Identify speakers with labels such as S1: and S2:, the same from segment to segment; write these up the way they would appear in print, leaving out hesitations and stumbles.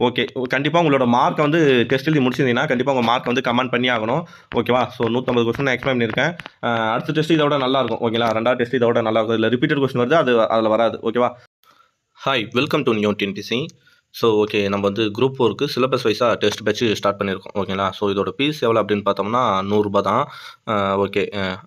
S1: Okay. கண்டிப்பாக உங்களோட மார்க்கை வந்து டெஸ்ட் எழுதி முடிச்சிருந்தீங்கன்னா கண்டிப்பாக உங்கள் மார்க் வந்து கமெண்ட் பண்ணி ஆகணும். ஓகேவா? ஸோ 150 கொஸ்டின் நான் எக்ஸ்பிளைன் பண்ணியிருக்கேன். அடுத்த டெஸ்ட் இதோட நல்லாயிருக்கும். ஓகேங்களா? 2வது டெஸ்ட் இதோட நல்லாயிருக்கும். இதில் ரிப்பீட்டட் கொஸ்டின் வருது, அது அதில் வராது. ஓகேவா? Hi, welcome to new TNPSC. So okay, நம்ம வந்து குரூப் 4க்கு சிலபஸ் வைஸாக டெஸ்ட் பேட்ச் ஸ்டார்ட் பண்ணியிருக்கோம். ஓகேங்களா? ஸோ இதோட ஃபீஸ் எவ்வளோ அப்படின்னு பார்த்தோம்னா ரூ. 100 தான். ஓகே.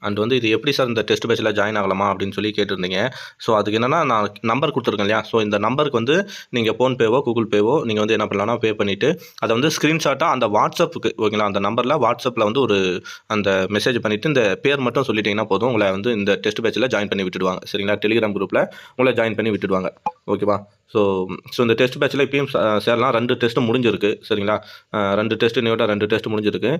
S1: அண்ட் வந்து இது எப்படி சார் இந்த டெஸ்ட் பேட்சில் ஜாயின் ஆகலாமா அப்படின்னு சொல்லி கேட்டிருந்தீங்க. ஸோ அதுக்கு என்னென்னா நான் நம்பர் கொடுத்துருக்கேன் இல்லையா? ஸோ இந்த நம்பருக்கு வந்து நீங்கள் ஃபோன்பேவோ கூகுள் பேவோ நீங்கள் வந்து என்ன பண்ணலாம்னா பே பண்ணிவிட்டு அதை வந்து ஸ்க்ரீன்ஷாட்டாக அந்த வாட்ஸ்அப்புக்கு, ஓகேங்களா, அந்த நம்பரில் வாட்ஸ்அப்பில் வந்து ஒரு அந்த மெசேஜ் பண்ணிவிட்டு இந்த பேர் மட்டும் சொல்லிட்டீங்கன்னா போதும், உங்களை வந்து இந்த டெஸ்ட் பேட்சில் ஜாயின் பண்ணி விட்டுடுவாங்க. சரிங்களா? டெலிகிராம் குரூப்பில் உங்களை ஜாயின் பண்ணி விட்டுடுவாங்க. ஓகேவா? ஸோ இந்த டெஸ்ட் பேட்சில் இப்பயும் சேரலாம். 2 டெஸ்ட்டு முடிஞ்சிருக்கு. சரிங்களா? 2 டெஸ்ட்டு இன்னையோட 2 டெஸ்ட்டு முடிஞ்சிருக்கு.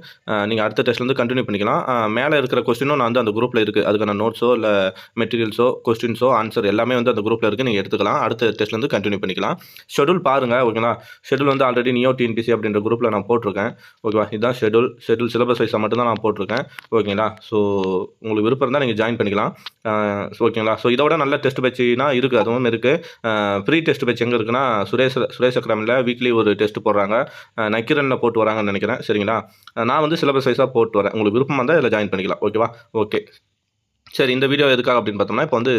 S1: நீங்கள் அடுத்த டெஸ்ட்லேருந்து கண்டினியூ பண்ணிக்கலாம். மேலே இருக்கிற கொஸ்டினும் நான் வந்து அந்த குரூப்பில் இருக்குது. அதுக்கான நோட்ஸோ இல்லை மெட்டீரியல்ஸோ கொஸ்டின்ஸோ ஆன்சர் எல்லாமே வந்து அந்த குரூப்பில் இருக்குது. நீங்கள் எடுத்துக்கலாம். அடுத்த டெஸ்ட்லேருந்து கண்டினியூ பண்ணிக்கலாம். ஷெடியூல் பாருங்கள். ஓகேங்களா? ஷெடியூல் வந்து ஆல்ரெடி நியோ டிஎன்பிசி அப்படின்ற குரூப்பில் நான் போட்டிருக்கேன். ஓகேவா? இதுதான் ஷெடியூல் சிலபஸ் வைஸாக மட்டும்தான் நான் போட்டிருக்கேன். ஓகேங்களா? ஸோ உங்களுக்கு விருப்பம் இருந்தால் நீங்கள் ஜாயின் பண்ணிக்கலாம். ஓகேங்களா? ஸோ இதோட நல்ல டெஸ்ட் பேட்ச்னா இருக்குது, அதுவும் இருக்குது. ப்ரீ டெஸ்ட் பேட்ச் எங்கே இருக்குன்னா சுரேஷ் அகாடமியில் வீக்லி ஒரு டெஸ்ட் போடுறாங்க. நக்கிரனில் போட்டு வராங்கன்னு நினைக்கிறேன். சரிங்களா? நான் வந்து சிலபஸ் வைஸாக போட்டு வரேன். உங்களுக்கு விருப்பமாக இருந்தால் இதில் ஜாயின் பண்ணிக்கலாம். ஓகேவா? ஓகே. சரி, இந்த வீடியோ எதுக்காக அப்படின்னு பார்த்தோம்னா இப்போ வந்து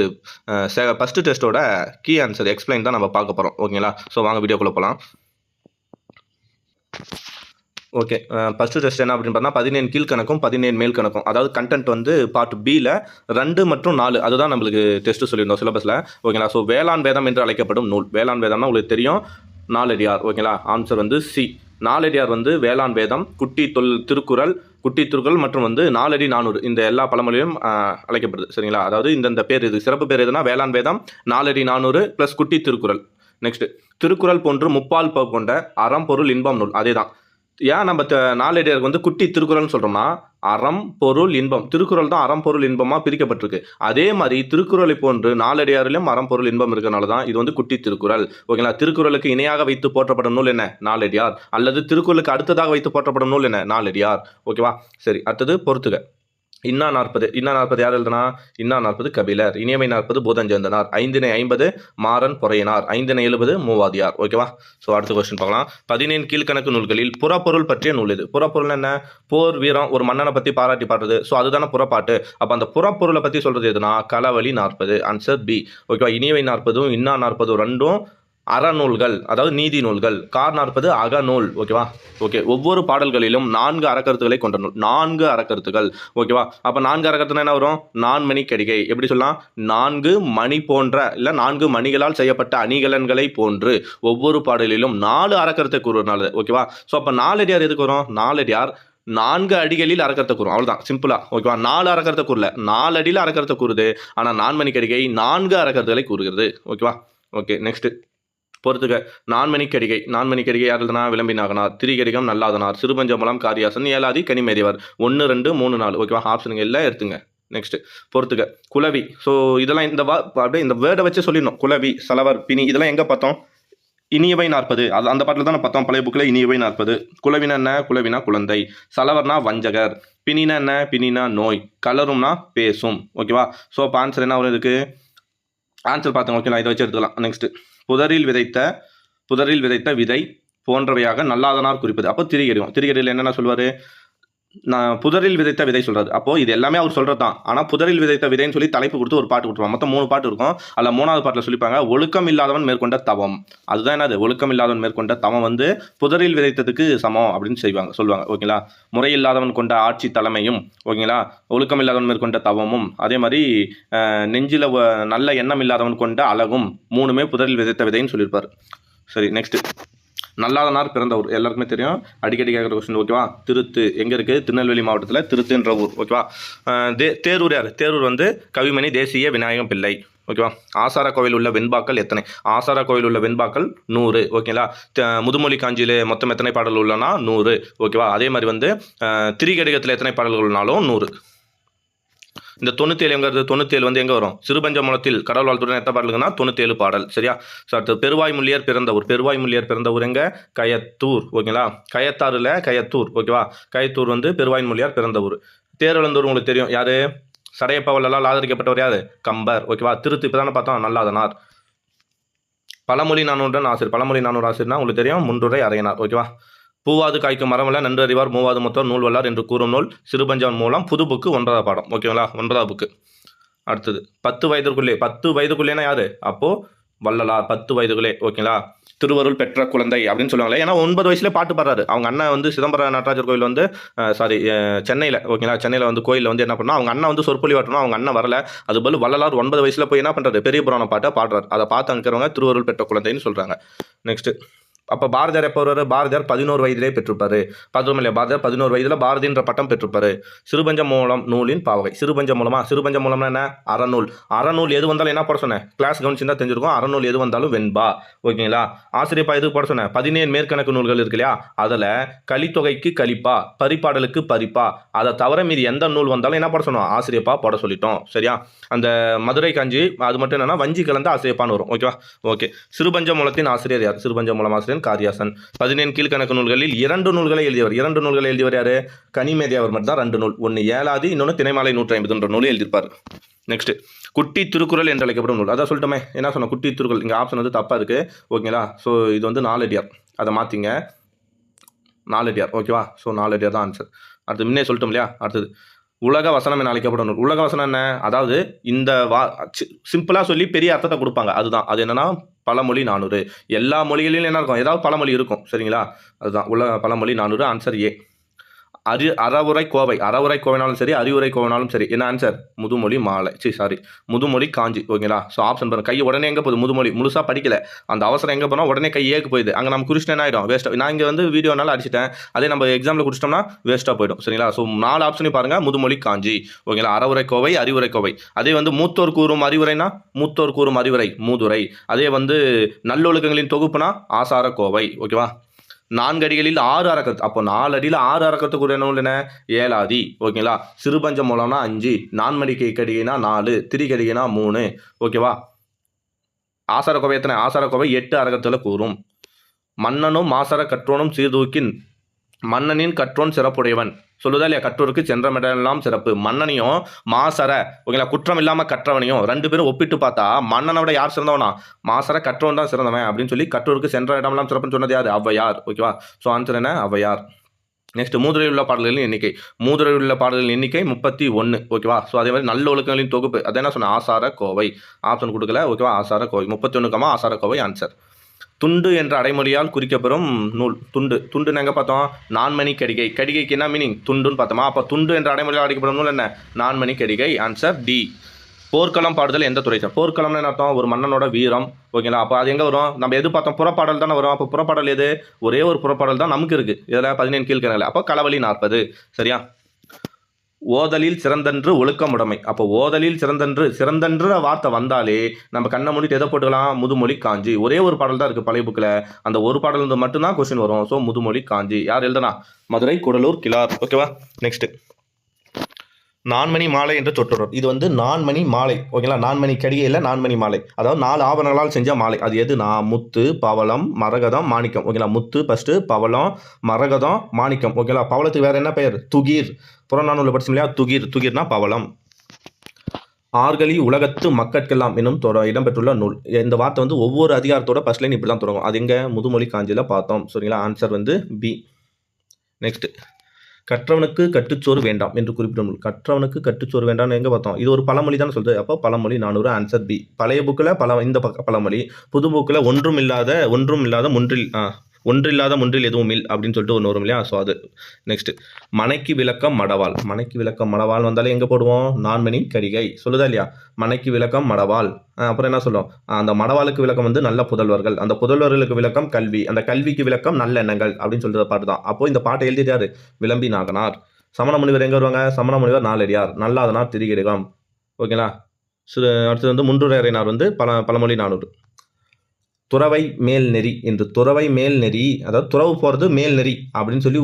S1: ஃபஸ்ட்டு டெஸ்ட்டோட கீ ஆன்சர் எக்ஸ்பிளைன் தான் நம்ம பார்க்க போகிறோம். ஓகேங்களா? ஸோ வாங்க வீடியோக்குள்ளே போகலாம். ஓகே. ஃபஸ்ட்டு டெஸ்ட் என்ன அப்படின்னு பார்த்தா 17 கீழ்கணக்கும் 17 மேல் கணக்கும். அதாவது கண்டென்ட் வந்து பார்ட் பியில் 2 மற்றும் 4 அதுதான் நம்மளுக்கு டெஸ்ட்டு சொல்லியிருந்தோம் சிலபஸில். ஓகேங்களா? ஸோ வேளாண் வேதம் என்று அழைக்கப்படும் நூல். வேளாண் வேதம்னா உங்களுக்கு தெரியும், நாலடியார். ஓகேங்களா? ஆன்சர் வந்து சி. நாலடியார் வந்து வேளாண் வேதம், திருக்குறள் மற்றும் வந்து 4 அடி 400 இந்த எல்லா பழமொழியும் அழைக்கப்படுது. சரிங்களா? அதாவது இந்த பேர் இது சிறப்பு பேர் எதுனா வேளாண் வேதம், 4 அடி 400 ப்ளஸ் குட்டி திருக்குறள். நெக்ஸ்ட், திருக்குறள் போன்று முப்பால் கொண்ட அறம் பொருள் இன்பம் நூல். அதே தான். ஏன் நம்ம நாளடியாருக்கு வந்து குட்டி திருக்குறள்னு சொல்கிறோம்னா அறம் பொருள் இன்பம், திருக்குறள் தான் அறம் பொருள் இன்பமாக பிரிக்கப்பட்டிருக்கு. அதே மாதிரி திருக்குறளை போன்று நாலடியாரிலும் அறம் பொருள் இன்பம் இருக்கிறனால தான் இது வந்து குட்டி திருக்குறள். ஓகேங்களா? திருக்குறளுக்கு இணையாக வைத்து போற்றப்படும் நூல் என்ன? நாலடியார். அல்லது திருக்குறளுக்கு அடுத்ததாக வைத்து போற்றப்படும் நூல் என்ன? நாலடியார். ஓகேவா? சரி, அடுத்தது பொறுத்துக. இன்னா 40 யார் எழுதுனா? இன்னா 40 கபிலர். இனியவை 40 பூதஞ்சேந்தனார். 5 50 மாறன் பொறையனார். 5 70 மூவாதியார். ஓகேவா? ஸோ அடுத்த கொஸ்டின் பார்க்கலாம். 17 கீழ்கணக்கு நூல்களில் புறப்பொருள் பற்றிய நூல் இது. புறப்பொருள் என்ன? போர் வீரம், ஒரு மன்னனை பற்றி பாராட்டி பாடுறது. ஸோ அதுதானே புறப்பாட்டு. அப்போ அந்த புறப்பொருளை பற்றி சொல்கிறது எதுனா களவழி 40. Answer B. ஓகேவா? இனியவை 40 இன்னா 40 ரெண்டும் அறநூல்கள், அதாவது நீதி நூல்கள். கார் 40 அகநூல். ஓகேவா? ஓகே. ஒவ்வொரு பாடல்களிலும் 4 அறக்கருத்துக்களை கொண்ட நூல். 4 அறக்கருத்துக்கள். ஓகேவா? அப்போ 4 அறக்கருத்துனா என்ன வரும்? நான்மணி கடிகை. எப்படி சொல்லலாம்? 4 மணி போன்ற, இல்லை 4 மணிகளால் செய்யப்பட்ட அணிகலன்களை போன்று ஒவ்வொரு பாடலிலும் 4 அறக்கருத்தை கூறுவதனால. ஓகேவா? ஸோ அப்போ நாலடியார் எதுக்கு வரும்? நாலடியார் 4 அடிகளில் அறக்கருத்தை கூறும். அவ்வளோதான், சிம்பிளா. ஓகேவா? 4 அறக்கருத்தை கூறல, 4 அடியில் அறக்கருத்தை கூறுது. ஆனால் நான்மணி கடிகை 4 அறக்கருத்துக்களை கூறுகிறது. ஓகேவா? ஓகே. நெக்ஸ்ட் பொறுத்துக. நான்மணி கடிகை யார் எழுதுனா? விளம்பி நாகனார். திரிகடிகம் நல்லாதனார். சிறுபஞ்சமலம் காரியாசன். ஏலாதி கனிமேதியவர். 1 2 3 4. ஓகேவா? ஆப்ஷனுங்க எல்லாம் எடுத்துங்க. நெக்ஸ்ட் பொறுத்துக. குலவி. ஸோ இதெல்லாம் அப்படியே இந்த வேர்டை வச்சு சொல்லிடணும். குலவி, சலவர், பிணி இதெல்லாம் எங்கே பார்த்தோம்? இனியவை 40 அது அந்த பாட்டில் தான் பார்த்தோம், பழைய புக்கில். இனியவை 40. குலவினா என்ன? குலவினா குழந்தை. சலவர்னா வஞ்சகர். பிணினா என்ன? பிணினா நோய். கலரும்னா பேசும். ஓகேவா? ஸோ அப்போ ஆன்சர் என்ன வரும் இதுக்கு? ஆன்சர் பார்த்தோம். ஓகேங்களா? இதை வச்சு எடுத்துக்கலாம். நெக்ஸ்ட், புதரில் விதைத்த விதை போன்றவையாக நல்லாதனார் குறிப்பது. அப்போ திரிகடியில் என்னென்ன சொல்வார்? நான் புதரில் விதைத்த விதை சொல்கிறது. அப்போது இது எல்லாமே அவர் சொல்கிறது தான். ஆனால் புதரில் விதைத்த விதைன்னு சொல்லி தலைப்பு கொடுத்து ஒரு பாட்டு கொடுத்துருவாங்க. மொத்தம் 3 பாட்டு இருக்கும். அதில் 3வது பாட்டில் சொல்லிப்பாங்க, ஒழுக்கம் இல்லாதவன் மேற்கொண்ட தவம். அதுதான் என்னது? ஒழுக்கம் இல்லாதவன் மேற்கொண்ட தவம் வந்து புதரில் விதைத்ததுக்கு சமம் அப்படின்னு சொல்லுவாங்க. ஓகேங்களா? முறையில்லாதவன் கொண்ட ஆட்சி தலைமையும், ஓகேங்களா, ஒழுக்கம் இல்லாதவன் மேற்கொண்ட தவமும், அதே மாதிரி நெஞ்சில் நல்ல எண்ணம் இல்லாதவன் கொண்ட அழகும், 3மே புதரில் விதைத்த விதைன்னு சொல்லியிருப்பார். சரி, நெக்ஸ்ட், நல்லாதனார் பிறந்த ஊர் எல்லாருக்குமே தெரியும், அடிக்கடி கேட்குற கொஸ்டின். ஓகேவா? திருத்து எங்கே இருக்குது? திருநெல்வேலி மாவட்டத்தில் திருத்துன்ற ஊர். ஓகேவா? தேரூர் யார்? தேரூர் வந்து கவிமணி தேசிய விநாயகம் பிள்ளை. ஓகேவா? ஆசார கோவில் உள்ள வெண்பாக்கள் எத்தனை? ஆசார கோவில் உள்ள வெண்பாக்கள் 100. ஓகேங்களா? முதுமொழி காஞ்சியில் மொத்தம் எத்தனை பாடல்கள் உள்ளனா? 100. ஓகேவா? அதே மாதிரி வந்து திரிகடிகத்தில் எத்தனை பாடல்கள்னாலும் 100. இந்த 97 வந்து எங்கே வரும்? சிறுபஞ்சமூலத்தில் கடவுள் வாழ்த்துடன் எத்தனை பாடல்கள்னா 97 பாடல். சரியா? ஸோ அடுத்து பெருவாய்மொழியர் பிறந்த ஊர் எங்கே? கயத்தூர். ஓகேங்களா? கயத்தாறுல கயத்தூர். ஓகேவா? கயத்தூர் வந்து பெருவாய்மொழியார் பிறந்த ஊர். தேரெழுந்தூர் உங்களுக்கு தெரியும், யாரு? சடையப்ப வள்ளலால் ஆதரிக்கப்பட்டவர் யாரு? கம்பர். ஓகேவா? திருத்து இப்போ தானே பார்த்தோம், நல்லாதனார். பழமொழி 400 ஆசிரியர். பழமொழி 400 ஆசிரியர்னா உங்களுக்கு தெரியும், முன்றுரை அரையனார். ஓகேவா? பூவாது காய்க்கும் மரமல்ல நன்று அறிவார் மூவாது மொத்தம் நூல் வல்லார் என்று கூறும் நூல் சிறுபஞ்சம் மூலம் புது புக்கு 9வது பாடம். ஓகேங்களா? 9வது புக்கு. அடுத்தது 10 வயதுக்குள்ளே. 10 வயதுக்குள்ளேனா யாரு? அப்போ வள்ளலார் 10 வயதுக்குள்ளே. ஓகேங்களா? திருவருள் பெற்ற குழந்தை அப்படின்னு சொல்லுவாங்களே, ஏன்னா 9 வயசுல பாட்டு பாடுறாரு. அவங்க அண்ணன் வந்து சிதம்பர நடராஜர் கோயில் வந்து சென்னையில். ஓகேங்களா? சென்னையில் வந்து கோயிலில் வந்து என்ன பண்ணா, அவங்க அண்ணன் வந்து சொற்பொழிவாட்டணும், அவங்க அண்ணன் வரல. அது போல வள்ளலார் 9 வயசுல போய் என்ன பண்றாரு, பெரிய புராண பாட்டை பாடுறாரு. அதை பார்த்து அங்கே இருக்கிறவங்க திருவருள் பெற்ற குழந்தைன்னு சொல்றாங்க. நெக்ஸ்ட், அப்போ பாரதியார் எப்போ வருவார்? பாரதியார் 11 வயதிலே பெற்றிருப்பாரு. பார்த்தோம் இல்லையா? பாரதியார் 11 வயதில் பாரதின்ற பட்டம் பெற்றிருப்பாரு. சிறுபஞ்ச மூலம் நூலின் பாவகை. சிறுபஞ்ச மூலமா? சிறுபஞ்ச மூலம்னா என்ன? அறநூல். அறநூல் எது வந்தாலும் என்ன போட சொன்னேன்? கிளாஸ் கவனிச்சுதான் தெரிஞ்சிருக்கும். அறநூல் எது வந்தாலும் வெண்பா. ஓகேங்களா? ஆசிரியப்பா எதுக்கு போட சொன்னேன்? 17 மேற்கணக்கு நூல்கள் இருக்கு இல்லையா? அதில் கலித்தொகைக்கு கலிப்பா, பரிபாடலுக்கு பரிப்பா, அதை தவிர மீது எந்த நூல் வந்தாலும் என்ன போட சொன்னோம்? ஆசிரியப்பா போட சொல்லிட்டோம். சரியா? அந்த மதுரை காஞ்சி அது மட்டும் என்னன்னா வஞ்சி கலந்து ஆசிரியப்பான்னு வரும். ஓகேவா? ஓகே. சிறுபஞ்ச மூலத்தின் ஆசிரியர் யார்? சிறுபஞ்ச மூலம் ஆசிரியர் காரியாசன். 17 கீழ்கணக்கு நூல்களில் 2 நூல்களை எழுதியவர். 2 நூல்களை எழுதியவர் யாரு? கனிமேதியவர் மட்டும் தான் 2 நூல். ஒன்று ஏலாதி, இன்னொன்று திணைமாலை 150 நூல் எழுதியிருப்பார். நெக்ஸ்ட், குட்டி திருக்குறள் என்று அழைக்கப்படும் நூல். அதான் சொல்லிட்டோமே, என்ன சொன்ன? குட்டி திருக்குறள். இங்கே ஆப்ஷன் வந்து தப்பாக இருக்கு. ஓகேங்களா? ஸோ இது வந்து நாலடியார். அதை மாற்றிங்க, நாலடியார். ஓகேவா? ஸோ நாலடியார் தான் ஆன்சர். அடுத்து முன்னே சொல்லிட்டோம் இல்லையா? அடுத்தது உலக வசனம் என அழைக்கப்படும் நூல். உலக வசனம் என்ன? அதாவது இந்த சிம்பிளாக சொல்லி பெரிய அர்த்தத்தை கொடுப்பாங்க. அதுதான். அது என்னன்னா பழமொழி 400. எல்லா மொழிகளிலும் என்ன இருக்கும்? ஏதாவது பழமொழி இருக்கும். சரிங்களா? அதுதான் உலக பழமொழி 400. Answer A. அறவுரை கோவை. அறவுரை கோவைனாலும் சரி, அறிவுரை கோவைனாலும் சரி. என்ன ஆன்சர்? முதுமொழி மாலை. முதுமொழி காஞ்சி. ஓகேங்களா? ஸோ ஆப்ஷன் பாருங்க. கை உடனே எங்கே போகுது? முதுமொழி. முழுசாக படிக்கல, அந்த அவசரம் எங்கே போனால் உடனே கை ஏக்கு போயிடுது. அங்கே நம்ம குறிச்சிட்டு என்ன ஆகிடும்? வேஸ்ட்டாக. நான் இங்கே வந்து வீடியோனால அடிச்சிட்டேன், அதே நம்ம எக்ஸாமில் குடிச்சிட்டோம்னா வேஸ்ட்டாக போயிடும். சரிங்களா? ஸோ 4 ஆப்ஷனையும் பாருங்கள். முதுமொழி காஞ்சி. ஓகேங்களா? அறவுரை கோவை, அறிவுரை கோவை. அதே வந்து மூத்தோர் கூறும் அறிவுரைனா மூத்தோர் கூறும் அறிவுரை மூதுரை. அதே வந்து நல்லொழுக்கங்களின் தொகுப்புனா ஆசார கோவை. ஓகேவா? 4 அடிகளில் 6 அறக்கத்து. அப்போ 4 அடியில் 6 அறக்கத்துக்குரிய நூல் என்ன? ஏலாதி. ஓகேங்களா? சிறுபஞ்ச மூலம்னா 5, நான்மணிக்கை கடிகைனா 4, திரிகடிகைனா 3. ஓகேவா? ஆசார கோவை எத்தனை? ஆசார கோவை 8 அறக்கத்துல கூறும். மன்னனும் மாசர கற்றோனும் சீர்தூக்கின் மன்னனின் கற்றோன் சிறப்புடையவன். சொல்லுதா இல்லையா? கற்றோருக்கு சென்ற மெடலாம் சிறப்பு. மன்னனையும் மாசர, ஓகேங்களா, குற்றம் இல்லாமல் கற்றவனையும் 2 பேரும் ஒப்பிட்டு பார்த்தா மன்னனை விட யார் சிறந்தவனா? மாசர கற்றவன் தான் சிறந்தவன் அப்படின்னு சொல்லி கற்றோருக்கு சென்ற இடமெல்லாம் சிறப்புன்னு சொன்னது யார்? ஔவையார். ஓகேவா? ஸோ ஆன்சர் என்ன? ஔவையார். நெக்ஸ்ட், மூதுரையில் உள்ள பாடல்களின் எண்ணிக்கை. மூதுரையில் உள்ள பாடல்களின் எண்ணிக்கை 31. ஓகேவா? ஸோ அதே மாதிரி நல்ல ஒழுக்கங்களின் தொகுப்பு. அதை என்ன சொன்ன? ஆசார கோவை. ஆப்ஷன் கொடுக்கல. ஓகேவா? ஆசார கோவை 31, ஆசார கோவை ஆன்சர். துண்டு என்ற அடைமொழியால் குறிக்கப்பெறும் நூல். துண்டு. துண்டுன்னு எங்கே பார்த்தோம்? நான்மணி கடிகை. கடிகைக்கு என்ன மீனிங்? துண்டுன்னு பார்த்தோமா? அப்போ துண்டு என்ற அடைமொழியால் அழைக்கப்படும் நூல் என்ன? நான்மணி கடிகை. Answer D. போர்க்களம் பாடுதல் எந்த துறை சார்? போர்க்களம்னு என்ன அர்த்தம்? ஒரு மன்னனோட வீரம். ஓகேங்களா? அப்போ அது எங்கே வரும்? நம்ம எது பார்த்தோம்? புறப்பாடல் தானே வரும். அப்போ புறப்பாடல் எது? ஒரே ஒரு புறப்பாடல் தான் நமக்கு இருக்குது இதில் 17 கீழ்கணக்கில். அப்போ களவழி 40. சரியா? ஓதலில் சிறந்தன்று ஒழுக்கமுடைமை. அப்போ ஓதலில் சிறந்தன்று வார்த்தை வந்தாலே நம்ம கண்ணை மூடிட்டு எதை போட்டுக்கலாம்? முதுமொழி காஞ்சி. ஒரே ஒரு பாடல் தான் இருக்குது பழைய புக்கில். அந்த ஒரு பாடல் இருந்து மட்டும்தான் கொஸ்டின் வரும். ஸோ முதுமொழி காஞ்சி. யார் எழுதுனா? மதுரை கூடலூர் கிளார். ஓகேவா? நெக்ஸ்ட், நான்மணி மாலை என்று சொற்றொடர். இது வந்து நான்மணி மாலை. ஓகேங்களா? நான்மணி கடிகையில் நான்மணி மாலை, அதாவது 4 ஆபரணங்களால் செஞ்ச மாலை. அது எதுனா முத்து, பவளம், மரகதம், மாணிக்கம். ஓகேங்களா? முத்து ஃபஸ்ட்டு, பவளம், மரகதம், மாணிக்கம். ஓகேங்களா? பவளத்துக்கு வேறு என்ன பெயர்? துகீர். புறநானூரில் படிச்சோம் இல்லையா? துகீர். துகீர்னா பவளம். ஆர்களி உலகத்து மக்கட்கெல்லாம் என்னும் இடம்பெற்றுள்ள நூல். இந்த வார்த்தை வந்து ஒவ்வொரு அதிகாரத்தோட ஃபர்ஸ்ட் லைன் இப்படி தான் தொடங்கும். அது எங்கே? முதுமொழி காஞ்சியில் பார்த்தோம். சரிங்களா? ஆன்சர் வந்து பி. நெக்ஸ்ட், கற்றவனுக்கு கட்டுச்சோறு வேண்டாம் என்று குறிப்பிடும் நூல். கற்றவனுக்கு கட்டுச்சோறு வேண்டாம்னு எங்கே பார்த்தோம்? இது ஒரு பழமொழி தானே சொல்லுது. அப்போ பழமொழி 400. Answer B. பழைய புக்கில் இந்த பழமொழி, புது புக்கில் ஒன்றும் இல்லாத ஒன்றில் எதுவும் இல் அப்படின்னு சொல்லிட்டு ஒன்று வரும் இல்லையா? ஸோ அது. நெக்ஸ்ட், மனைக்கு விளக்கம் மடவாள். மனைக்கு விளக்கம் மடவாள் வந்தாலே எங்கே போடுவோம்? நான்மணி கடிகை. சொல்லுதா இல்லையா? மனைக்கு விளக்கம் மடவாள். அப்புறம் என்ன சொல்லும்? அந்த மடவாளுக்கு விளக்கம் வந்து நல்ல புதல்வர்கள், அந்த புதல்வர்களுக்கு விளக்கம் கல்வி, அந்த கல்விக்கு விளக்கம் நல்ல எண்ணங்கள் அப்படின்னு சொல்கிற பாட்டு தான். அப்போ இந்த பாட்டை எழுதிட்டாரு விளம்பி நாகனார். சமண முனிவர் எங்கே வருவாங்க? சமண முனிவர் நாலடியார், நல்லாதனார் திரிகிடுகம். ஓகேங்களா? அடுத்தது வந்து முன்றுரை அறையினார் வந்து பழமொழி 400. துறவை மேல் நெறி என்று. துறவை மேல் நெறி, அதாவது துறவு போகிறது மேல் நெறி அப்படின்னு சொல்லி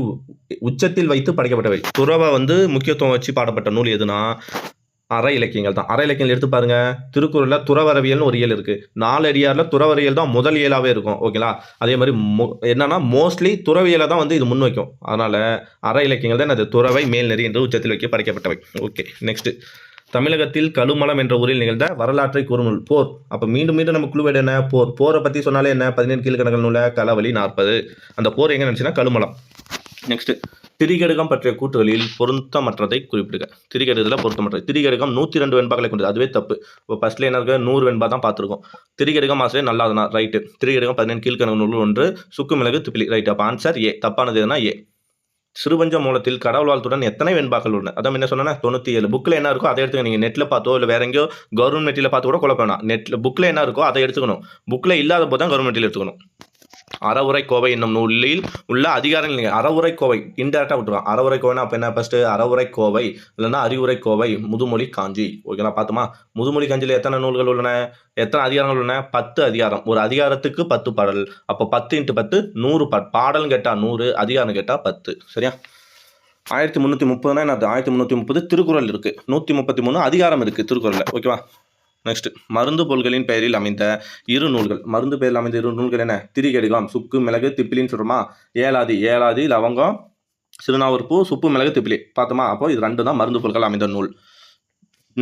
S1: உச்சத்தில் வைத்து படைக்கப்பட்டவை. துறவை வந்து முக்கியத்துவம் வச்சு பாடப்பட்ட நூல் எதுனா அற இலக்கியங்கள் தான். அற இலக்கியங்கள் எடுத்து பாருங்க. திருக்குறளில் துறவரவியல்னு ஒரு இயல் இருக்குது. 4 அடியாரில் துறவரவியல் தான் முதல் இயலாகவே இருக்கும். ஓகேங்களா? அதே மாதிரி என்னன்னா மோஸ்ட்லி துறவியலை தான் வந்து இது முன்வைக்கும். அதனால் அற இலக்கியங்கள் தான் அது துறவை மேல் நெறி என்று உச்சத்தில் வைக்க படைக்கப்பட்டவை. ஓகே. நெக்ஸ்ட், தமிழகத்தில் கழுமலம் என்ற ஊரில் நிகழ்ந்த வரலாற்றை கூறும் நூல் போர். அப்போ மீண்டும் மீண்டும் நம்ம குழுவேடு என்ன போர். போரை பற்றி சொன்னாலே என்ன 17 கீழ்கணக்கு நூல களவழி 40. அந்த போர் எங்கே நினச்சுன்னா கழுமலம். நெக்ஸ்ட் திரிகடுகம் பற்றிய கூற்றுகளில் பொருத்தமற்றதை குறிப்பிடுக. திரிகடுகத்தில் பொருத்தமற்றது. திரிகடுகம் 102 வெண்பாக்களை கொண்டது. அதுவே தப்பு. இப்போ ஃபர்ஸ்ட்ல என்ன இருக்கு 100 வெண்பா தான் பார்த்துருக்கோம். திரிகடுகம் ஆசிரியர் நல்லாதனா ரைட்டு. திரிகடுகம் 17 கீழ்கணக்கு நூல் 1 சுக்கு மிளகு திப்பிலி ரைட். அப்போ ஆன்சர் ஏ. தப்பானது எதுனா ஏ. சிறுபஞ்ச மூலத்தில் கடவுள் வாழ்த்துடன் எத்தனை வெண்பாக்கள் உள்ளன? அதான் என்ன சொன்னா 97. புக்கில் என்ன இருக்கோ அதை எடுத்துக்க. நீங்கள் நெட்டில் பார்த்தோ இல்லை வேற எங்கேயோ கவர்மெண்ட் நெட்டில் பார்த்து கூட குழப்பம் வேணாம். நெட்டில் புக்கில் என்ன இருக்கோ அதை எடுத்துக்கணும். புக்கில் இல்லாத போது தான் கவர்மெண்ட் நெட்டில் எடுத்துக்கணும். அறவுரை கோவை என்னும் நூலில் உள்ள அதிகாரங்கள் அறவுரை கோவை இன்டெரக்டாக விட்டுருவான். அறவுரை கோவைனா அப்போ என்ன ஃபர்ஸ்ட் அறவுரை கோவை இல்லைன்னா அறிவுரை கோவை முதுமொழி காஞ்சி. ஓகேங்களா பார்த்துமா. முதுமொழி காஞ்சியில் எத்தனை நூல்கள் உள்ளன? எத்தனை அதிகாரங்கள் உள்ளன? 10 அதிகாரம். ஒரு அதிகாரத்துக்கு 10 பாடல். அப்போ 10 × 10 100 பாடல் கேட்டால் 100, அதிகாரம் கேட்டால் 10. சரியா? 1330 என்ன? 1330 திருக்குறள் இருக்கு. 133 அதிகாரம் இருக்கு திருக்குறளில். ஓகேவா? நெக்ஸ்ட் மருந்து பொருள்களின் பெயரில் அமைந்த 2 நூல்கள். மருந்து பெயரில் அமைந்த 2 நூல்கள் என்ன? திரிகடுகம் சுக்கு மிளகு திப்பிலின்னு சொல்கிறோமா. ஏலாதி லவங்கம் சிறுநாவற்பூ சுப்பு மிளகு திப்பிலி பார்த்தோமா. அப்போ இது 2 தான் மருந்து பொருட்கள் அமைந்த நூல்.